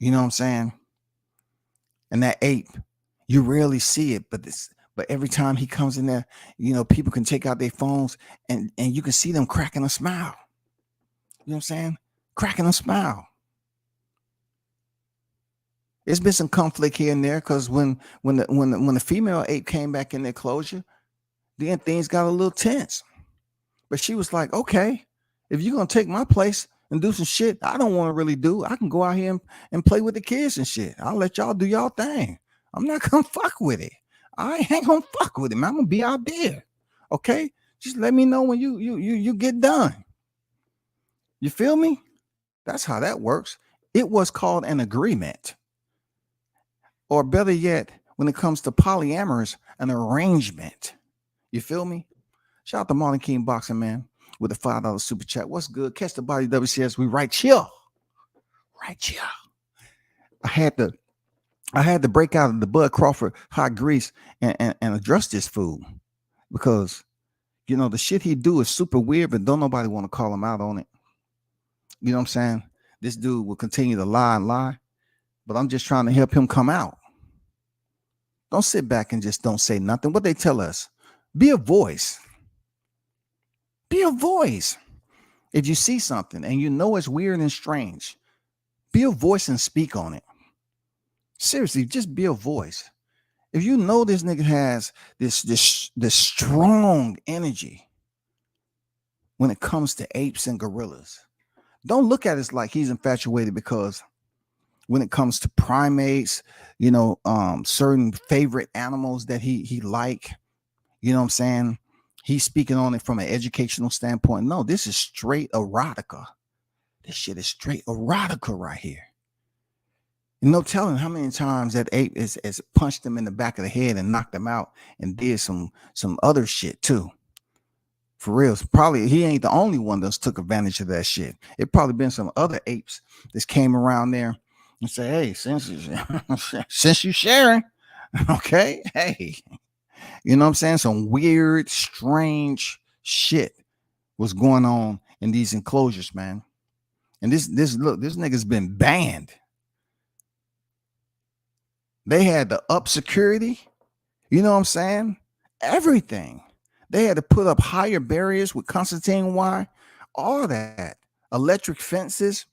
You know what I'm saying? And that ape, you rarely see it, but every time he comes in there, people can take out their phones and you can see them cracking a smile. You know what I'm saying? Cracking a smile. It's been some conflict here and there because when the female ape came back in their closure, then things got a little tense. But she was like, okay, if you're gonna take my place and do some shit I don't want to really do, I can go out here and play with the kids and shit. I'll let y'all do y'all thing. I'm not gonna fuck with it. I ain't gonna fuck with it, man. I'm gonna be out there. Okay? Just let me know when you get done. You feel me? That's how that works. It was called an agreement. Or better yet, when it comes to polyamorous, an arrangement. You feel me? Shout out to Marlon King Boxing, man, with a $5 super chat. What's good? Catch the body WCS. We right chill. Right chill. I had to break out of the Bud Crawford hot grease and address this fool because, the shit he do is super weird, but don't nobody want to call him out on it. You know what I'm saying? This dude will continue to lie and lie, but I'm just trying to help him come out. Don't sit back and just don't say nothing. What they tell us, be a voice. Be a voice. If you see something and it's weird and strange, be a voice and speak on it. Seriously, just be a voice. If you know this nigga has this strong energy when it comes to apes and gorillas, don't look at it like he's infatuated because when it comes to primates, certain favorite animals that he like, you know what I'm saying? He's speaking on it from an educational standpoint. No, this is straight erotica. This shit is straight erotica right here. No telling how many times that ape has punched him in the back of the head and knocked him out and did some other shit too. For real. Probably he ain't the only one that's took advantage of that shit. It probably been some other apes that came around there and say, hey, since you sharing, okay, hey, you know what I'm saying? Some weird, strange shit was going on in these enclosures, man. And this nigga's been banned. They had to up security. You know what I'm saying? Everything. They had to put up higher barriers with Constantine wire, all that. Electric fences.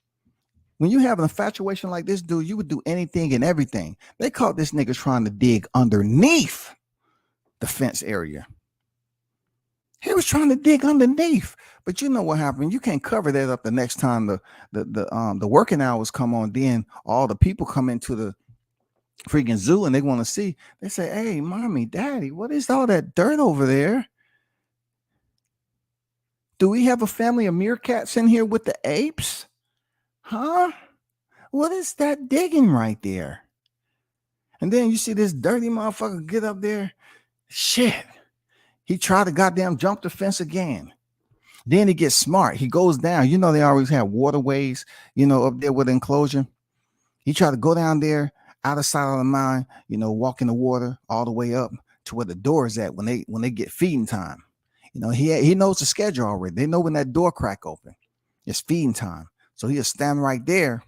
When you have an infatuation like this dude, you would do anything and everything. They caught this nigga trying to dig underneath the fence area. He was trying to dig underneath. But you know what happened? You can't cover that up the next time the working hours come on. Then all the people come into the freaking zoo and they want to see. They say, "Hey, mommy, daddy, what is all that dirt over there? Do we have a family of meerkats in here with the apes? Huh? What is that digging right there?" And then you see this dirty motherfucker get up there. Shit. He tried to goddamn jump the fence again. Then he gets smart. He goes down. You know, they always have waterways, up there with enclosure. He tried to go down there out of sight of the mine, walk in the water all the way up to where the door is at when they get feeding time. He knows the schedule already. They know when that door crack open. It's feeding time. So he'll stand right there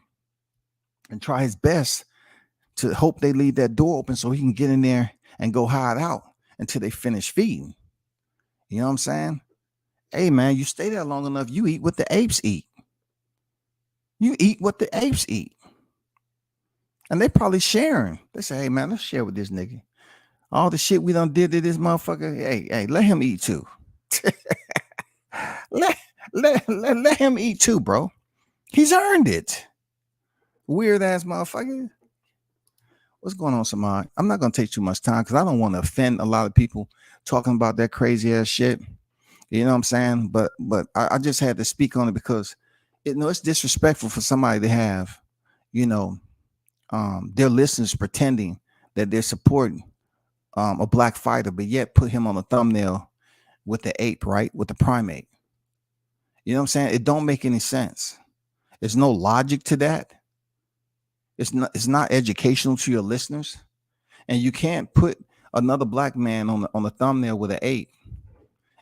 and try his best to hope they leave that door open so he can get in there and go hide out until they finish feeding. You know what I'm saying? Hey, man, you stay there long enough, you eat what the apes eat. You eat what the apes eat. And they probably sharing. They say, "Hey, man, let's share with this nigga. All the shit we done did to this motherfucker. Hey, let him eat too." let him eat too, bro. He's earned it. Weird ass motherfucker. What's going on, Samad? I'm not going to take too much time because I don't want to offend a lot of people talking about that crazy ass shit. You know what I'm saying? But I just had to speak on it because it's disrespectful for somebody to have, their listeners pretending that they're supporting a black fighter, but yet put him on a thumbnail with the ape, right? With the primate. You know what I'm saying? It don't make any sense. There's no logic to that. It's not educational to your listeners. And you can't put another black man on the thumbnail with an ape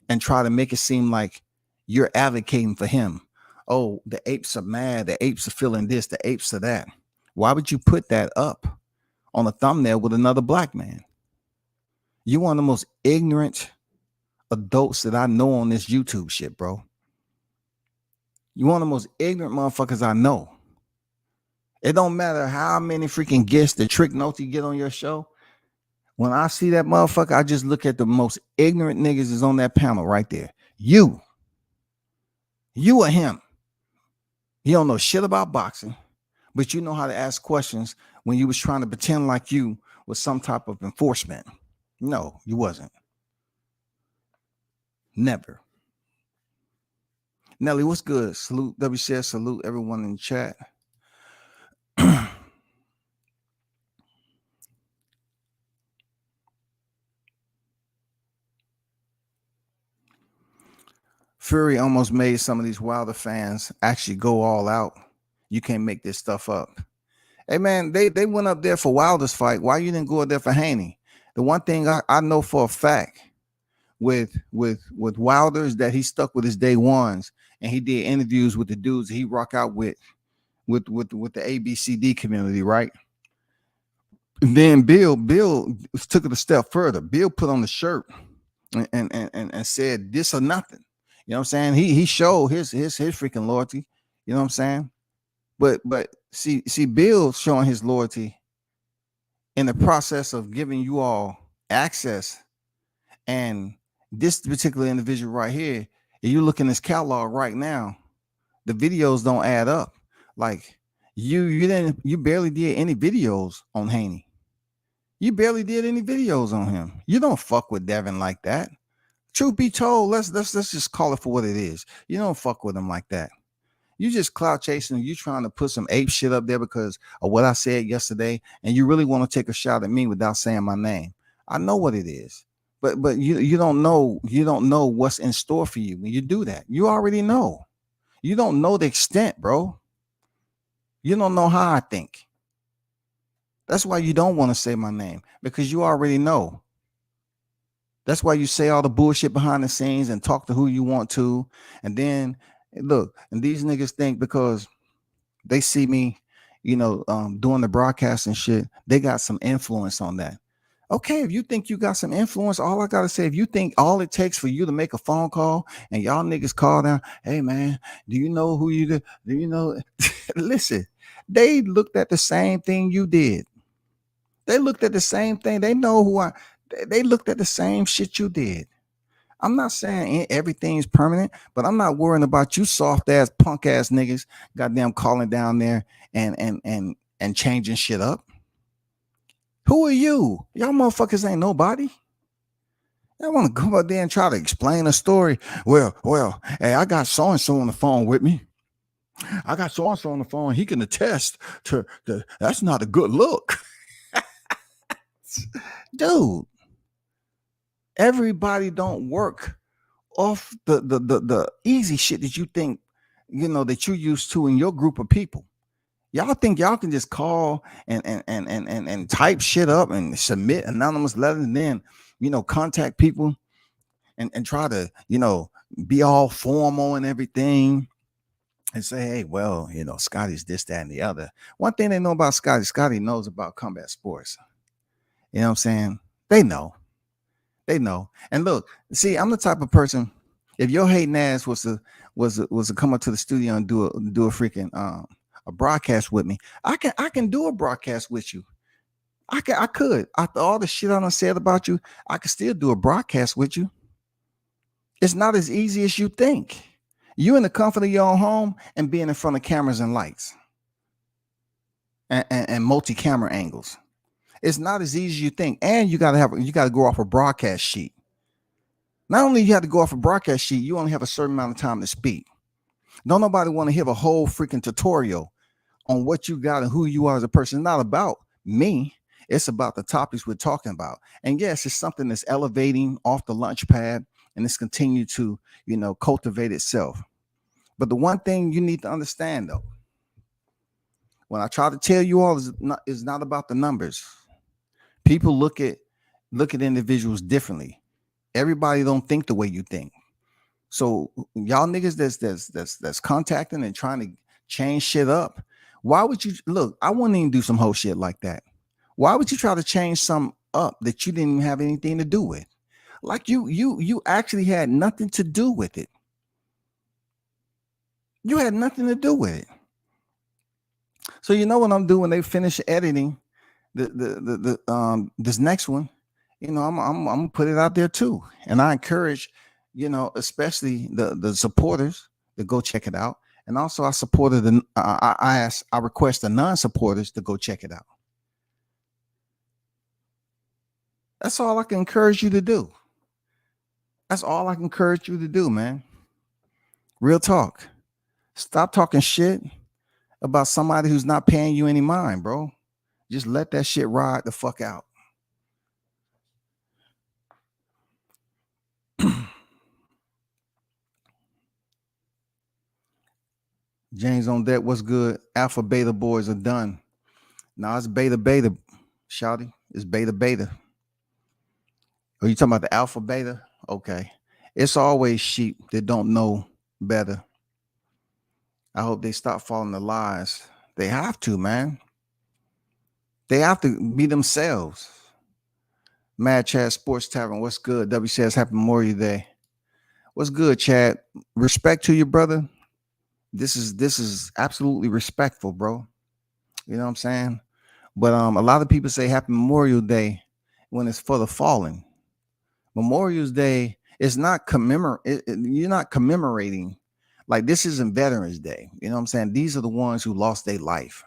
and try to make it seem like you're advocating for him. Oh, the apes are mad. The apes are feeling this. The apes are that. Why would you put that up on a thumbnail with another black man? You're one of the most ignorant adults that I know on this YouTube shit, bro. You're one of the most ignorant motherfuckers I know. It don't matter how many freaking guests the Trick Note get on your show. When I see that motherfucker, I just look at the most ignorant niggas is on that panel right there. You or him. You don't know shit about boxing, but you know how to ask questions when you was trying to pretend like you was some type of enforcement. No, you wasn't. Never. Nelly, what's good? Salute WCS, salute everyone in the chat. Fury almost made some of these Wilder fans actually go all out. You can't make this stuff up. Hey, man, they went up there for Wilder's fight. Why you didn't go up there for Haney? The one thing I know for a fact with Wilder is that he stuck with his day ones and he did interviews with the dudes he rock out with the ABCD community, right? And then Bill took it a step further. Bill put on the shirt and said this or nothing. You know what I'm saying? He showed his freaking loyalty. You know what I'm saying? But see Bill showing his loyalty in the process of giving you all access. And this particular individual right here, if you look in his catalog right now, the videos don't add up. Like you barely did any videos on Haney. You barely did any videos on him. You don't fuck with Devin like that. Truth be told, let's just call it for what it is. You don't fuck with him like that. You just clout chasing. You trying to put some ape shit up there because of what I said yesterday, and you really want to take a shot at me without saying my name. I know what it is, but you don't know what's in store for you when you do that. You already know. You don't know the extent, bro. You don't know how I think. That's why you don't want to say my name, because you already know. That's why you say all the bullshit behind the scenes and talk to who you want to. And then look, and these niggas think because they see me, doing the broadcast and shit, they got some influence on that. Okay, if you think you got some influence, all I gotta say, if you think all it takes for you to make a phone call and y'all niggas call down, hey man, do you know who you do? Do you know? Listen, they looked at the same thing you did. They looked at the same thing. They know who they looked at the same shit you did. I'm not saying everything's permanent, but I'm not worrying about you soft ass punk ass niggas goddamn calling down there and changing shit up. Who are you? Y'all motherfuckers ain't nobody. I want to go out there and try to explain a story. Well, hey, I got so and so on the phone with me. I got so and so on the phone. He can attest to that's not a good look. Dude, everybody don't work off the easy shit that you think, that you're used to in your group of people. Y'all think y'all can just call and type shit up and submit anonymous letters and then, contact people and try to, be all formal and everything and say, hey, well, Scotty's this, that, and the other. One thing they know about Scotty knows about combat sports. You know what I'm saying? They know. And look, see, I'm the type of person, if your hating ass was to come up to the studio and do a freaking a broadcast with me, I can do a broadcast with you. I could. After all the shit I done said about you, I could still do a broadcast with you. It's not as easy as you think. You in the comfort of your own home and being in front of cameras and lights and multi-camera angles. It's not as easy as you think. And you gotta go off a broadcast sheet. Not only you have to go off a broadcast sheet, you only have a certain amount of time to speak. Don't nobody want to hear a whole freaking tutorial on what you got and who you are as a person. It's not about me. It's about the topics we're talking about. And yes, it's something that's elevating off the launch pad and it's continued to, cultivate itself. But the one thing you need to understand, though, when I try to tell you all, is not about the numbers. People look at individuals differently. Everybody don't think the way you think. So y'all niggas that's contacting and trying to change shit up. Why would you look? I wouldn't even do some whole shit like that. Why would you try to change something up that you didn't even have anything to do with? Like you actually had nothing to do with it. You had nothing to do with it. So you know what I'm doing when they finish editing this next one, I'm gonna put it out there too. And I encourage, especially the supporters to go check it out. And also I request the non-supporters to go check it out. That's all I can encourage you to do. That's all I can encourage you to do, man. Real talk. Stop talking shit about somebody who's not paying you any mind, bro. Just let that shit ride the fuck out. James on deck, what's good? Alpha Beta boys are done. Now it's Beta, shouty. It's Beta. Are you talking about the Alpha Beta? Okay. It's always sheep that don't know better. I hope they stop following the lies. They have to, man. They have to be themselves. Mad Chad Sports Tavern, what's good? W says happy Memorial Day. What's good, Chad? Respect to your brother. This is absolutely respectful, bro. You know what I'm saying? But a lot of people say happy Memorial Day when it's for the fallen. Memorial Day is not you're not commemorating. Like, this isn't Veterans Day. You know what I'm saying? These are the ones who lost their life.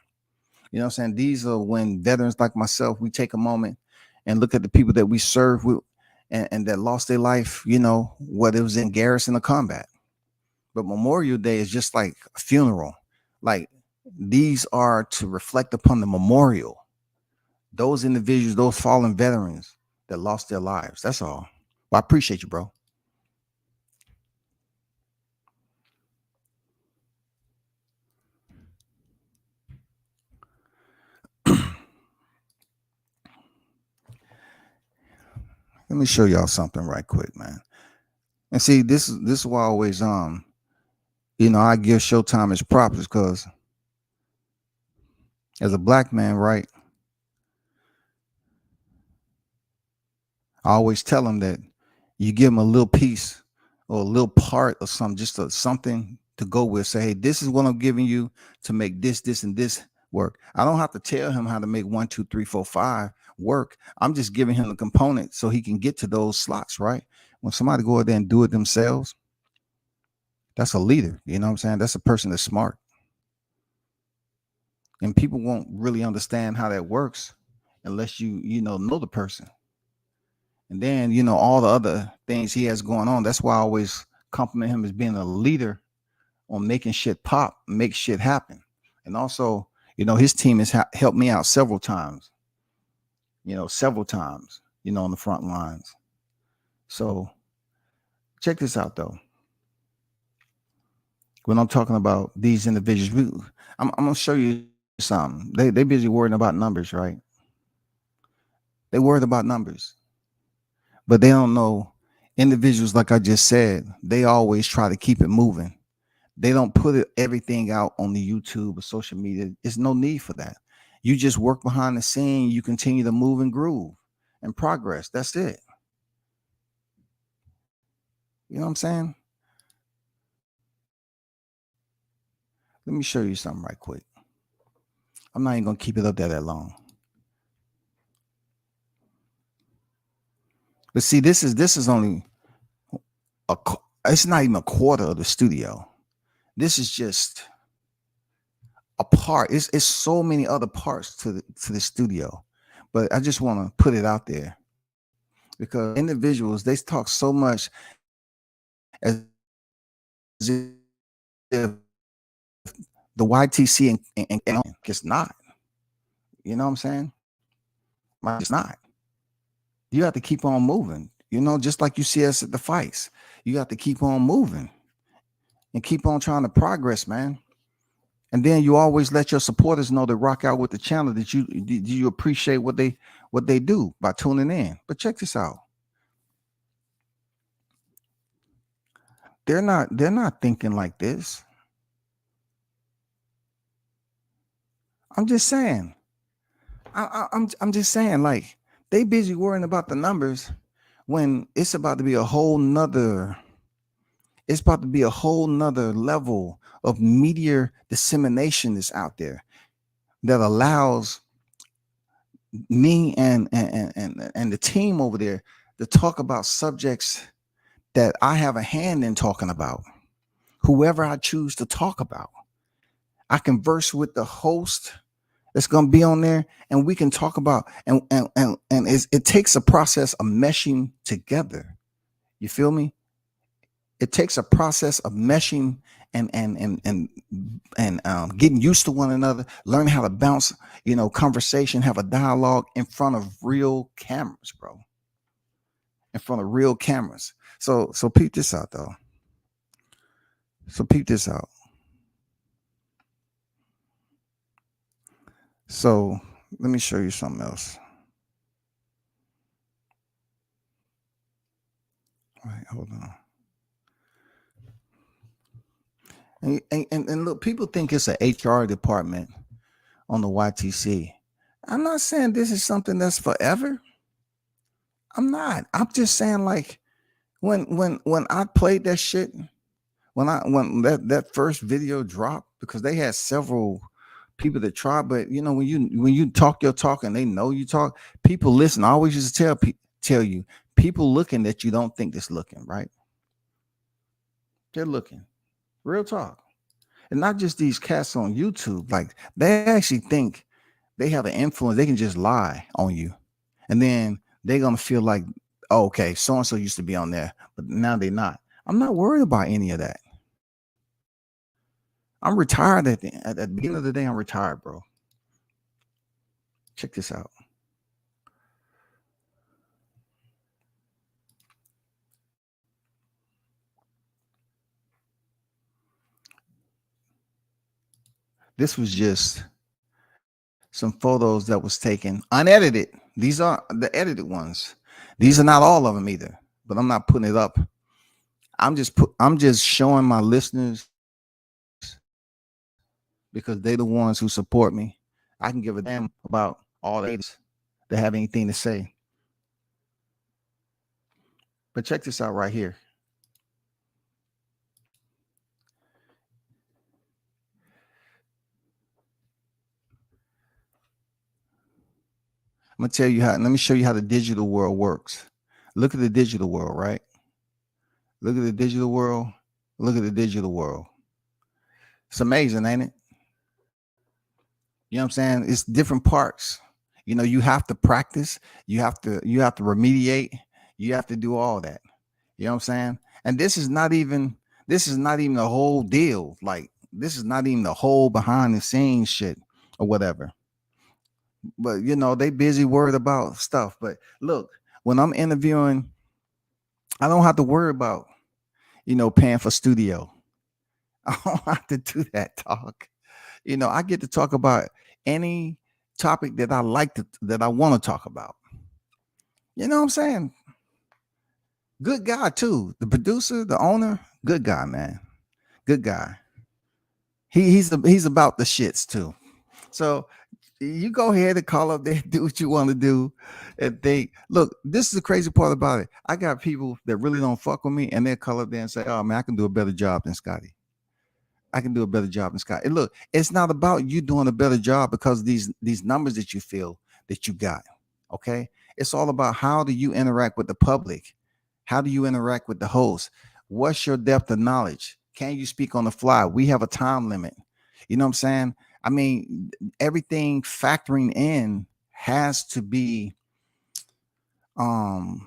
You know what I'm saying? These are when veterans like myself, we take a moment and look at the people that we serve with and that lost their life, whether it was in garrison or combat. But Memorial Day is just like a funeral. Like, these are to reflect upon the memorial. Those individuals, those fallen veterans that lost their lives. That's all. Well, I appreciate you, bro. Let me show y'all something right quick, man. And see, this is why I always I give Showtime its props, because as a black man, right, I always tell them that you give them a little piece or a little part of something, just something to go with. Say, hey, this is what I'm giving you to make this, and this work. I don't have to tell him how to make 1, 2, 3, 4, 5 work. I'm just giving him the component so he can get to those slots, right? When somebody go out there and do it themselves, that's a leader. You know what I'm saying? That's a person that's smart. And people won't really understand how that works unless you know the person. And then, all the other things he has going on. That's why I always compliment him as being a leader on making shit pop, make shit happen. And also, his team has helped me out several times, on the front lines. So check this out, though. When I'm talking about these individuals, I'm going to show you something. They busy worrying about numbers, right? They worried about numbers, but they don't know individuals. Like I just said, they always try to keep it moving. They don't put everything out on the YouTube or social media. There's no need for that. You just work behind the scene. You continue to move and groove and progress. That's it. You know what I'm saying? Let me show you something right quick. I'm not even going to keep it up there that long. But see, this is only it's not even a quarter of the studio. This is just a part. It's so many other parts to the studio. But I just want to put it out there because individuals, they talk so much as if the YTC and it's not. You know what I'm saying? It's not. You have to keep on moving. Just like you see us at the fights. You have to keep on moving and keep on trying to progress, man. And then you always let your supporters know to rock out with the channel that you appreciate what they do by tuning in. But check this out. They're not thinking like this. I'm just saying. I'm just saying, like, they busy worrying about the numbers when it's about to be a whole nother level of media dissemination that's out there that allows me and the team over there to talk about subjects that I have a hand in talking about. Whoever I choose to talk about, I converse with the host that's going to be on there, and we can talk about and it takes a process of meshing together. You feel me? It takes a process of meshing and getting used to one another, learning how to bounce, conversation, have a dialogue in front of real cameras, bro. In front of real cameras. So peep this out, though. So let me show you something else. All right, hold on. And look, people think it's an HR department on the YTC. I'm not saying this is something that's forever. I'm not. I'm just saying, like, when I played that shit, when that first video dropped, because they had several people that try, but when you talk your talk and they know you talk, people listen. I always used to tell you, people looking that you don't think that's looking, right? They're looking. Real talk. And not just these cats on YouTube. Like, they actually think they have an influence. They can just lie on you. And then they're going to feel like, oh, okay, so-and-so used to be on there, but now they're not. I'm not worried about any of that. I'm retired at the beginning of the day. I'm retired, bro. Check this out. This was just some photos that was taken unedited. These are the edited ones. These are not all of them either, but I'm not putting it up. I'm just showing my listeners, because they're the ones who support me. I can give a damn about all the haters that have anything to say. But check this out right here. I'm gonna tell you how. Let me show you how the digital world works. Look at the digital world, right? Look at the digital world. Look at the digital world. It's amazing, ain't it? You know what I'm saying? It's different parts. You know, you have to practice, you have to remediate, you have to do all that. You know what I'm saying? And this is not even the whole deal. Like this is not even the whole behind the scenes shit or whatever. But you know, they busy worried about stuff. But look, when I'm interviewing, I don't have to worry about, paying for studio. I don't have to do that talk. I get to talk about any topic that that I want to talk about. You know what I'm saying? Good guy too. The producer, the owner, good guy, man. Good guy. He's about the shits too. So you go ahead and call up there, do what you want to do. And they look, this is the crazy part about it. I got people that really don't fuck with me, and they'll call up there and say, "Oh man, I can do a better job than Scotty. I can do a better job than Scott." And look, it's not about you doing a better job because these numbers that you feel that you got. Okay. It's all about how do you interact with the public? How do you interact with the host? What's your depth of knowledge? Can you speak on the fly? We have a time limit. You know what I'm saying? I mean, everything factoring in has to be um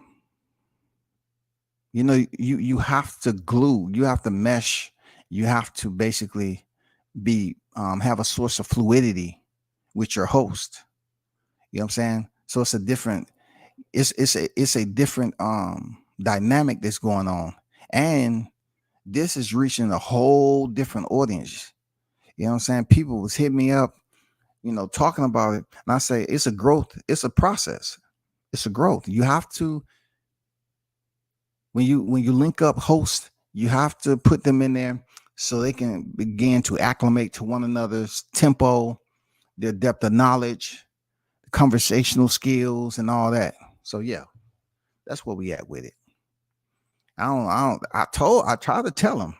you have to glue, you have to mesh, you have to basically be have a source of fluidity with your host. You know what I'm saying? So it's a different dynamic that's going on. And this is reaching a whole different audience. You know what I'm saying? People was hitting me up, talking about it. And I say it's a growth, it's a process. It's a growth. You have to, when you link up hosts, you have to put them in there so they can begin to acclimate to one another's tempo, their depth of knowledge, conversational skills, and all that. So yeah, that's where we at with it. I try to tell them,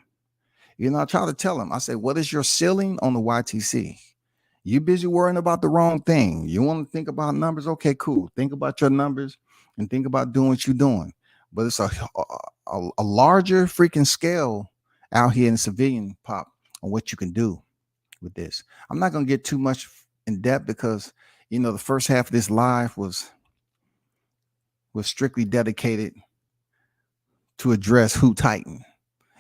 I try to tell them, I say, what is your ceiling on the YTC? You busy worrying about the wrong thing. You want to think about numbers? Okay, cool. Think about your numbers and think about doing what you're doing. But it's a larger freaking scale out here in civilian pop on what you can do with this. I'm not going to get too much in depth because, the first half of this live was strictly dedicated to address Who Titan.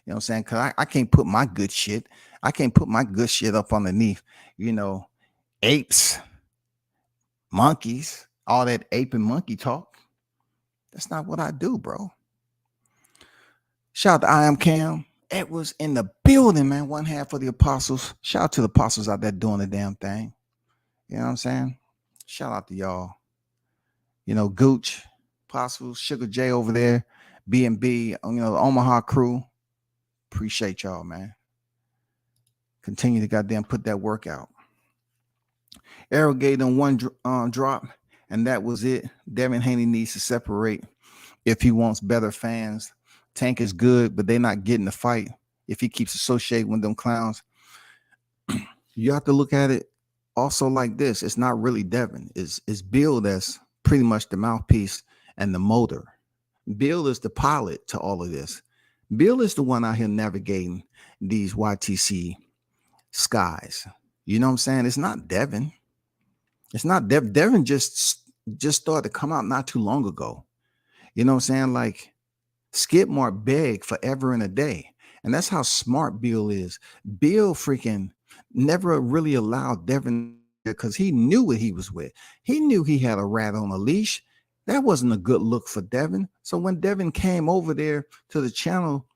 You know what I'm saying? Because I can't put my good shit. I can't put my good shit up underneath, apes, monkeys, all that ape and monkey talk. That's not what I do, bro. Shout out to I Am Cam. It was in the building, man. One half of the apostles. Shout out to the apostles out there doing the damn thing. You know what I'm saying? Shout out to y'all. Gooch, Apostles, Sugar J over there, B&B, the Omaha crew. Appreciate y'all, man. Continue to goddamn put that work out. Arrow gave them one drop, and that was it. Devin Haney needs to separate if he wants better fans. Tank is good, but they're not getting the fight if he keeps associating with them clowns. You have to look at it also like this. It's not really Devin. It's Bill that's pretty much the mouthpiece and the motor. Bill is the pilot to all of this. Bill is the one out here navigating these YTC skies. You know what I'm saying? It's not Devin. It's not Devin. Devin just started to come out not too long ago. You know what I'm saying? Like Skidmark begged forever and a day. And that's how smart Bill is. Bill freaking never really allowed Devin because he knew what he was with. He knew he had a rat on a leash. That wasn't a good look for Devin. So when Devin came over there to the channel,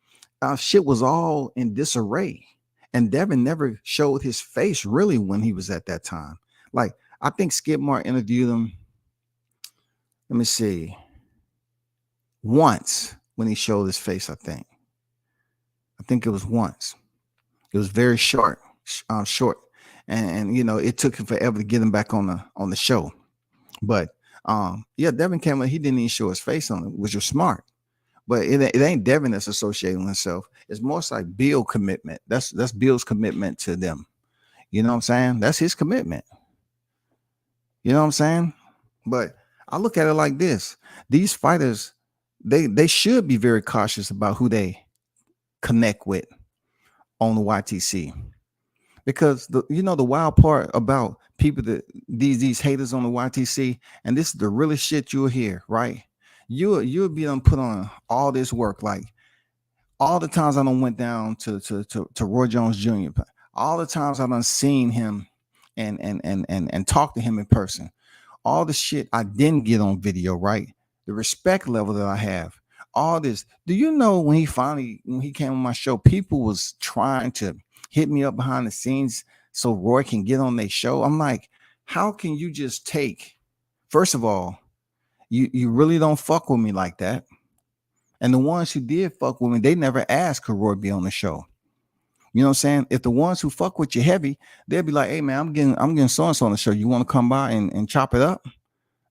shit was all in disarray. And Devin never showed his face really when he was at that time. Like, I think Skidmark interviewed him, let me see, once when he showed his face, I think it was once. It was very short. And it took him forever to get him back on the show. But yeah, Devin came he didn't even show his face on it, which was smart. But it ain't Devin that's associating himself. It's more like Bill commitment. That's Bill's commitment to them. You know what I'm saying? That's his commitment. You know what I'm saying? But I look at it like this. These fighters, they should be very cautious about who they connect with on the YTC. Because the wild part about people that these haters on the YTC, and this is the realest shit you'll hear, right? You'll be put on all this work, like all the times I done went down to Roy Jones Jr., all the times I done seen him and talked to him in person, all the shit I didn't get on video, right? The respect level that I have, all this. Do you know when he came on my show, people was trying to hit me up behind the scenes so Roy can get on their show? I'm like, how can you just take, first of all, you really don't fuck with me like that. And the ones who did fuck with me, they never asked could Roy be on the show. You know what I'm saying? If the ones who fuck with you heavy, they'll be like, hey man, I'm getting so-and-so on the show. You want to come by and chop it up?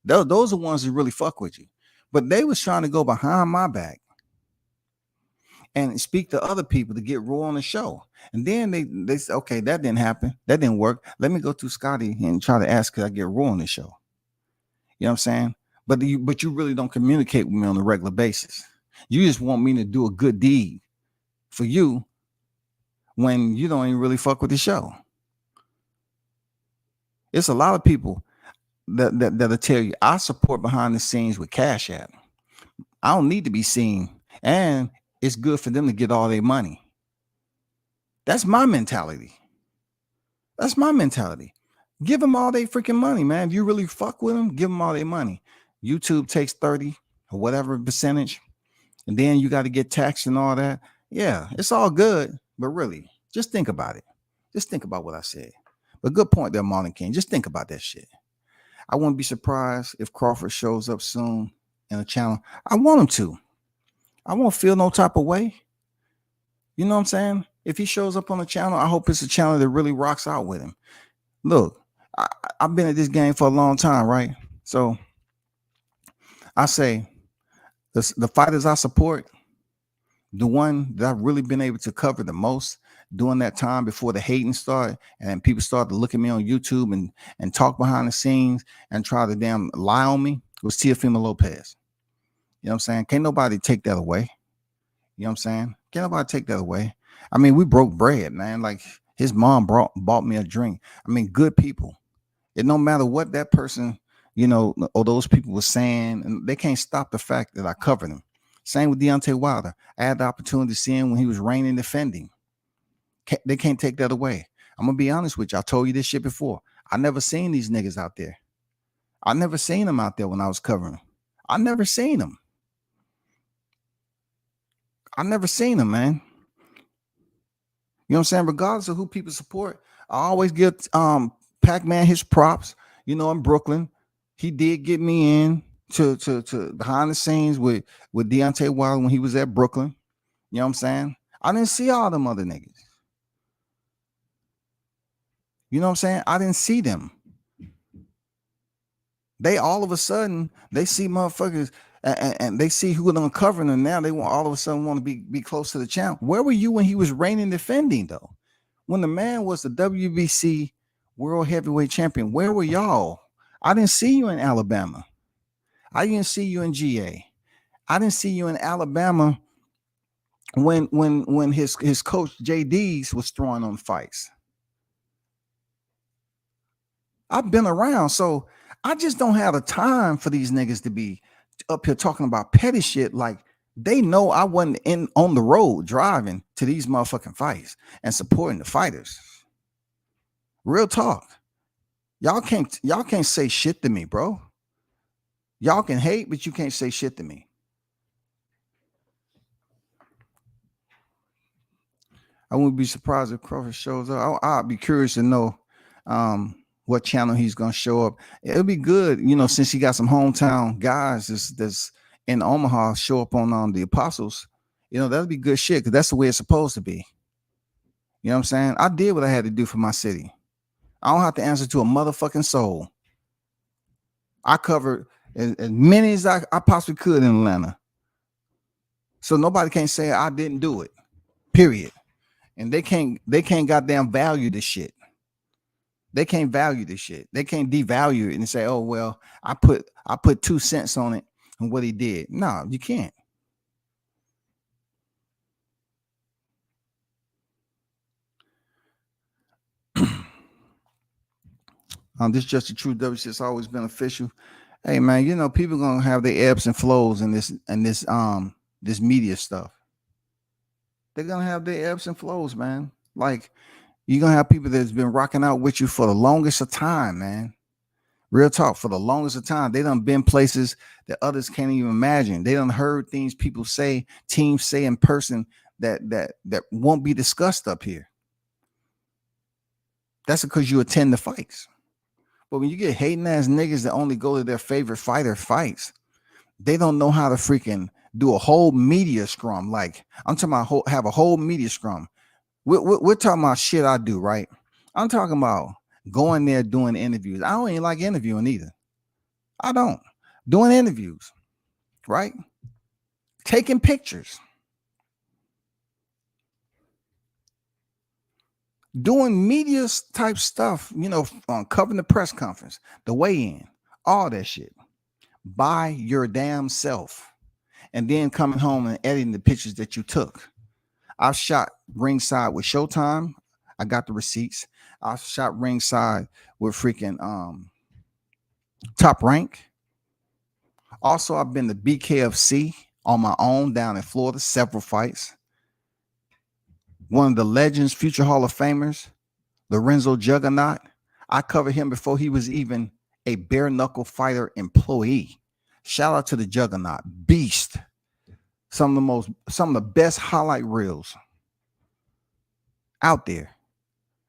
Those are ones who really fuck with you. But they was trying to go behind my back and speak to other people to get Roy on the show. And then they said, okay, that didn't happen. That didn't work. Let me go to Scotty and try to ask, could I get Roy on the show? You know what I'm saying? But you really don't communicate with me on a regular basis. You just want me to do a good deed for you when you don't even really fuck with the show. It's a lot of people that'll tell you I support behind the scenes with Cash App. I don't need to be seen, and it's good for them to get all their money. That's my mentality. That's my mentality. Give them all their freaking money, man. If you really fuck with them, give them all their money. YouTube takes 30 or whatever percentage, and then you got to get taxed and all that. Yeah, it's all good, but really, just think about it. Just think about what I said. But good point there, Marlon King. Just think about that shit. I wouldn't be surprised if Crawford shows up soon in the channel. I want him to. I won't feel no type of way. You know what I'm saying? If he shows up on the channel, I hope it's a channel that really rocks out with him. Look, I've been at this game for a long time, right? So I say the fighters I support, the one that I've really been able to cover the most during that time before the hating started and people started to look at me on YouTube and talk behind the scenes and try to damn lie on me, was Teofimo Lopez. You know what I'm saying? Can't nobody take that away. You know what I'm saying? Can't nobody take that away. I mean, we broke bread, man. Like his mom bought me a drink. I mean, good people. It no matter what that person, or those people were saying, and they can't stop the fact that I covered him. Same with Deontay Wilder. I had the opportunity to see him when he was reigning defending. They can't take that away. I'm gonna be honest with you. I told you this shit before. I never seen these niggas out there. I never seen them out there when I was covering them. I never seen them. I never seen them, man. You know what I'm saying? Regardless of who people support, I always give Pac-Man his props. In Brooklyn, he did get me in to behind the scenes with Deontay Wilder when he was at Brooklyn. You know what I'm saying? I didn't see all them other niggas. You know what I'm saying? I didn't see them. They all of a sudden, they see motherfuckers and they see who they're uncovering them now. They want all of a sudden want to be close to the channel. Where were you when he was reigning defending though? When the man was the WBC World Heavyweight Champion, where were y'all? I didn't see you in Alabama. I didn't see you in GA. I didn't see you in Alabama when his coach JD's was throwing on fights. I've been around, so I just don't have the time for these niggas to be up here talking about petty shit. Like they know I wasn't on the road driving to these motherfucking fights and supporting the fighters. Real talk. Y'all can't say shit to me, bro. Y'all can hate, but you can't say shit to me. I wouldn't be surprised if Crawford shows up. I'll be curious to know what channel he's gonna show up. It'll be good, since he got some hometown guys that's in Omaha show up on the Apostles. That'll be good shit because that's the way it's supposed to be. You know what I'm saying? I did what I had to do for my city. I don't have to answer to a motherfucking soul. I covered as many as I possibly could in Atlanta. So nobody can say I didn't do it. Period. And they can't goddamn value this shit. They can't value this shit. They can't devalue it and say, oh, well, I put 2 cents on it and what he did. No, you can't. This just the truth. WC, it's always beneficial. Hey man, you know people gonna have their ebbs and flows in this media stuff. They're gonna have their ebbs and flows, man. Like you're gonna have people that's been rocking out with you for the longest of time, man. Real talk, for the longest of time. They done been places that others can't even imagine. They done heard things people say, teams say in person that won't be discussed up here. That's because you attend the fights. But when you get hating ass niggas that only go to their favorite fighter fights, they don't know how to freaking do a whole media scrum. Like I'm talking about have a whole media scrum. We're talking about shit I do, right? I'm talking about going there doing interviews. I don't even like interviewing either. I don't. Doing interviews, right? Taking pictures. Doing media type stuff, you know, covering the press conference, the weigh-in, all that shit. By your damn self. And then coming home and editing the pictures that you took. I've shot ringside with Showtime. I got the receipts. I shot ringside with freaking Top Rank. Also, I've been to BKFC on my own down in Florida, several fights. One of the legends, future Hall of Famers, Lorenzo Juggernaut. I covered him before he was even a bare knuckle fighter employee. Shout out to the Juggernaut, beast. Some of the best highlight reels out there.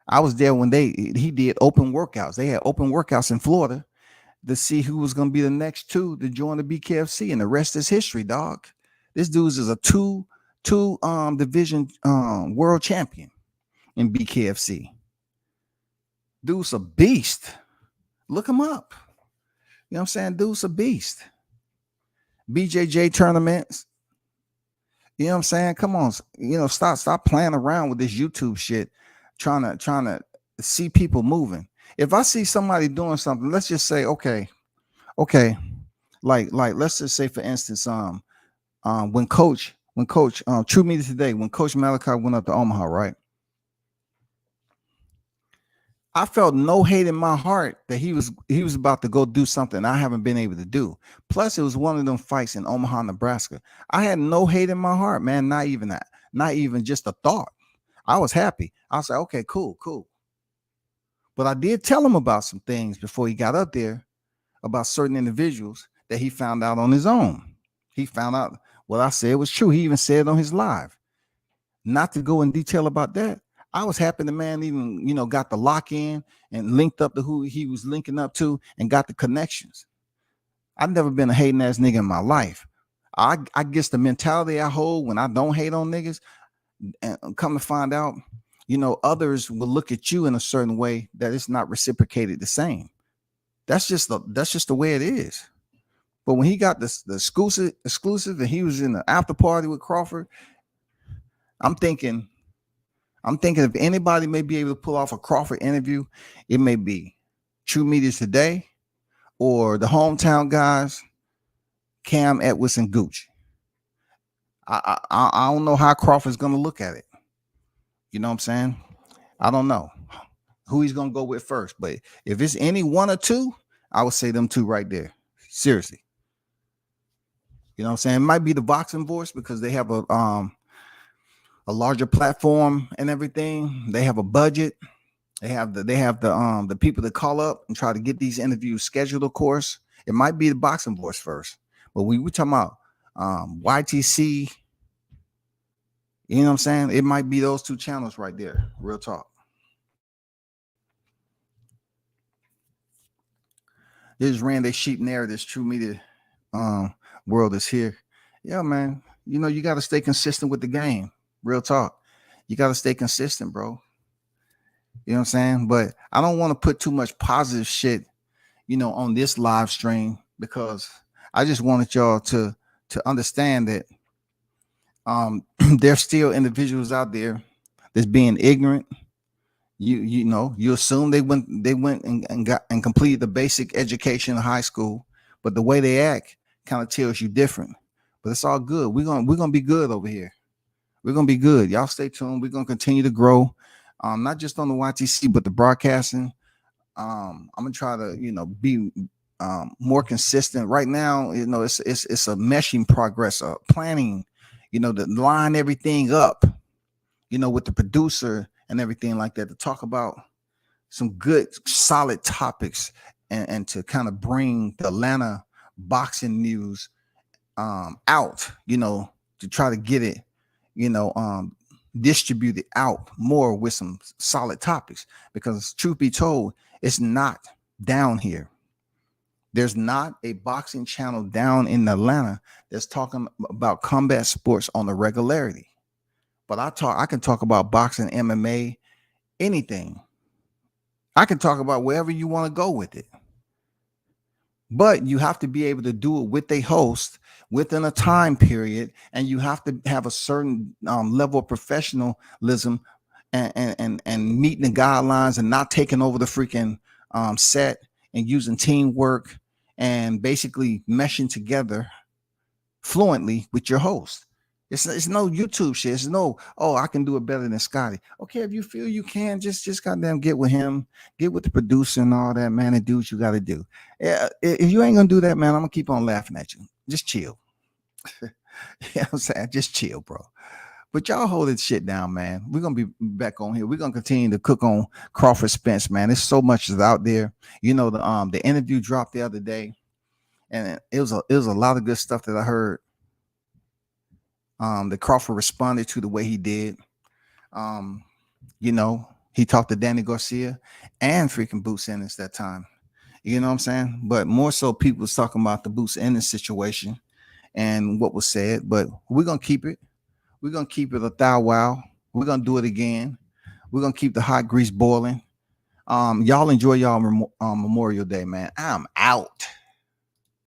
I was there when he did open workouts. They had open workouts in Florida to see who was going to be the next two to join the BKFC, and the rest is history, dog. This dude is a two division world champion in BKFC. Dude's a beast. Look him up. You know what I'm saying? Dude's a beast. BJJ tournaments. You know what I'm saying? Come on, you know, stop playing around with this YouTube shit, trying to see people moving. If I see somebody doing something, let's just say, okay, like let's just say, for instance, when Coach True Media Today, when Coach Malachi went up to Omaha, right? I felt no hate in my heart that he was about to go do something I haven't been able to do. Plus, it was one of them fights in Omaha, Nebraska. I had no hate in my heart, man. Not even that. Not even just a thought. I was happy. I was like, okay, cool. But I did tell him about some things before he got up there, about certain individuals that he found out on his own. He found out what I said was true. He even said it on his live. Not to go in detail about that. I was happy the man even, you know, got the lock in and linked up to who he was linking up to and got the connections. I've never been a hating ass nigga in my life. I guess the mentality I hold when I don't hate on niggas, and come to find out, you know, others will look at you in a certain way that it's not reciprocated the same. That's just the way it is. But when he got the exclusive and he was in the after party with Crawford, I'm thinking if anybody may be able to pull off a Crawford interview, it may be True Media Today or the hometown guys, Cam, Edwards, and Gooch. I don't know how Crawford's going to look at it. You know what I'm saying? I don't know who he's going to go with first. But if it's any one or two, I would say them two right there. Seriously. You know what I'm saying? It might be the boxing voice because they have a larger platform and everything. They have a budget. They have the people that call up and try to get these interviews scheduled, of course. It might be the boxing voice first. But we talking about YTC, you know what I'm saying? It might be those two channels right there. Real talk. This ran their sheep narrative. True Media world is here. Yeah, man. You know, you got to stay consistent with the game. Real talk. You got to stay consistent, bro. You know what I'm saying? But I don't want to put too much positive shit, you know, on this live stream because I just wanted y'all to understand that there's still individuals out there that's being ignorant. You assume they went and got and completed the basic education in high school, but the way they act kind of tells you different. But it's all good. We're gonna be good over here. We're gonna be good. Y'all stay tuned. We're gonna continue to grow, not just on the YTC, but the broadcasting, I'm gonna try to, be more consistent. Right now, it's a meshing progress, planning, to line everything up, with the producer and everything like that, to talk about some good solid topics, and to kind of bring the Atlanta boxing news out, to try to get it, distributed out more with some solid topics. Because truth be told, it's not down here. There's not a boxing channel down in Atlanta that's talking about combat sports on the regularity. But I can talk about boxing, MMA, anything. I can talk about wherever you want to go with it. But you have to be able to do it with a host within a time period, and you have to have a certain level of professionalism, and meeting the guidelines, and not taking over the freaking set, and using teamwork, and basically meshing together fluently with your host. It's no YouTube shit. It's no, oh, I can do it better than Scotty. Okay, if you feel you can, just goddamn get with him, get with the producer and all that, man, and do what you got to do. Yeah, if you ain't gonna do that, man, I'm gonna keep on laughing at you. Just chill. You know what I'm saying? Just chill, bro. But y'all hold this shit down, man. We're gonna be back on here. We're gonna continue to cook on Crawford Spence, man. There's so much is out there. The interview dropped the other day, and it was a lot of good stuff that I heard. That Crawford responded to the way he did. He talked to Danny Garcia and freaking Boots Ennis that time. You know what I'm saying? But more so, people was talking about the Boots Ennis situation and what was said. But we're gonna keep it. We're gonna keep it a thou wow. We're gonna do it again. We're gonna keep the hot grease boiling. Y'all enjoy y'all Memorial Day, man. I'm out.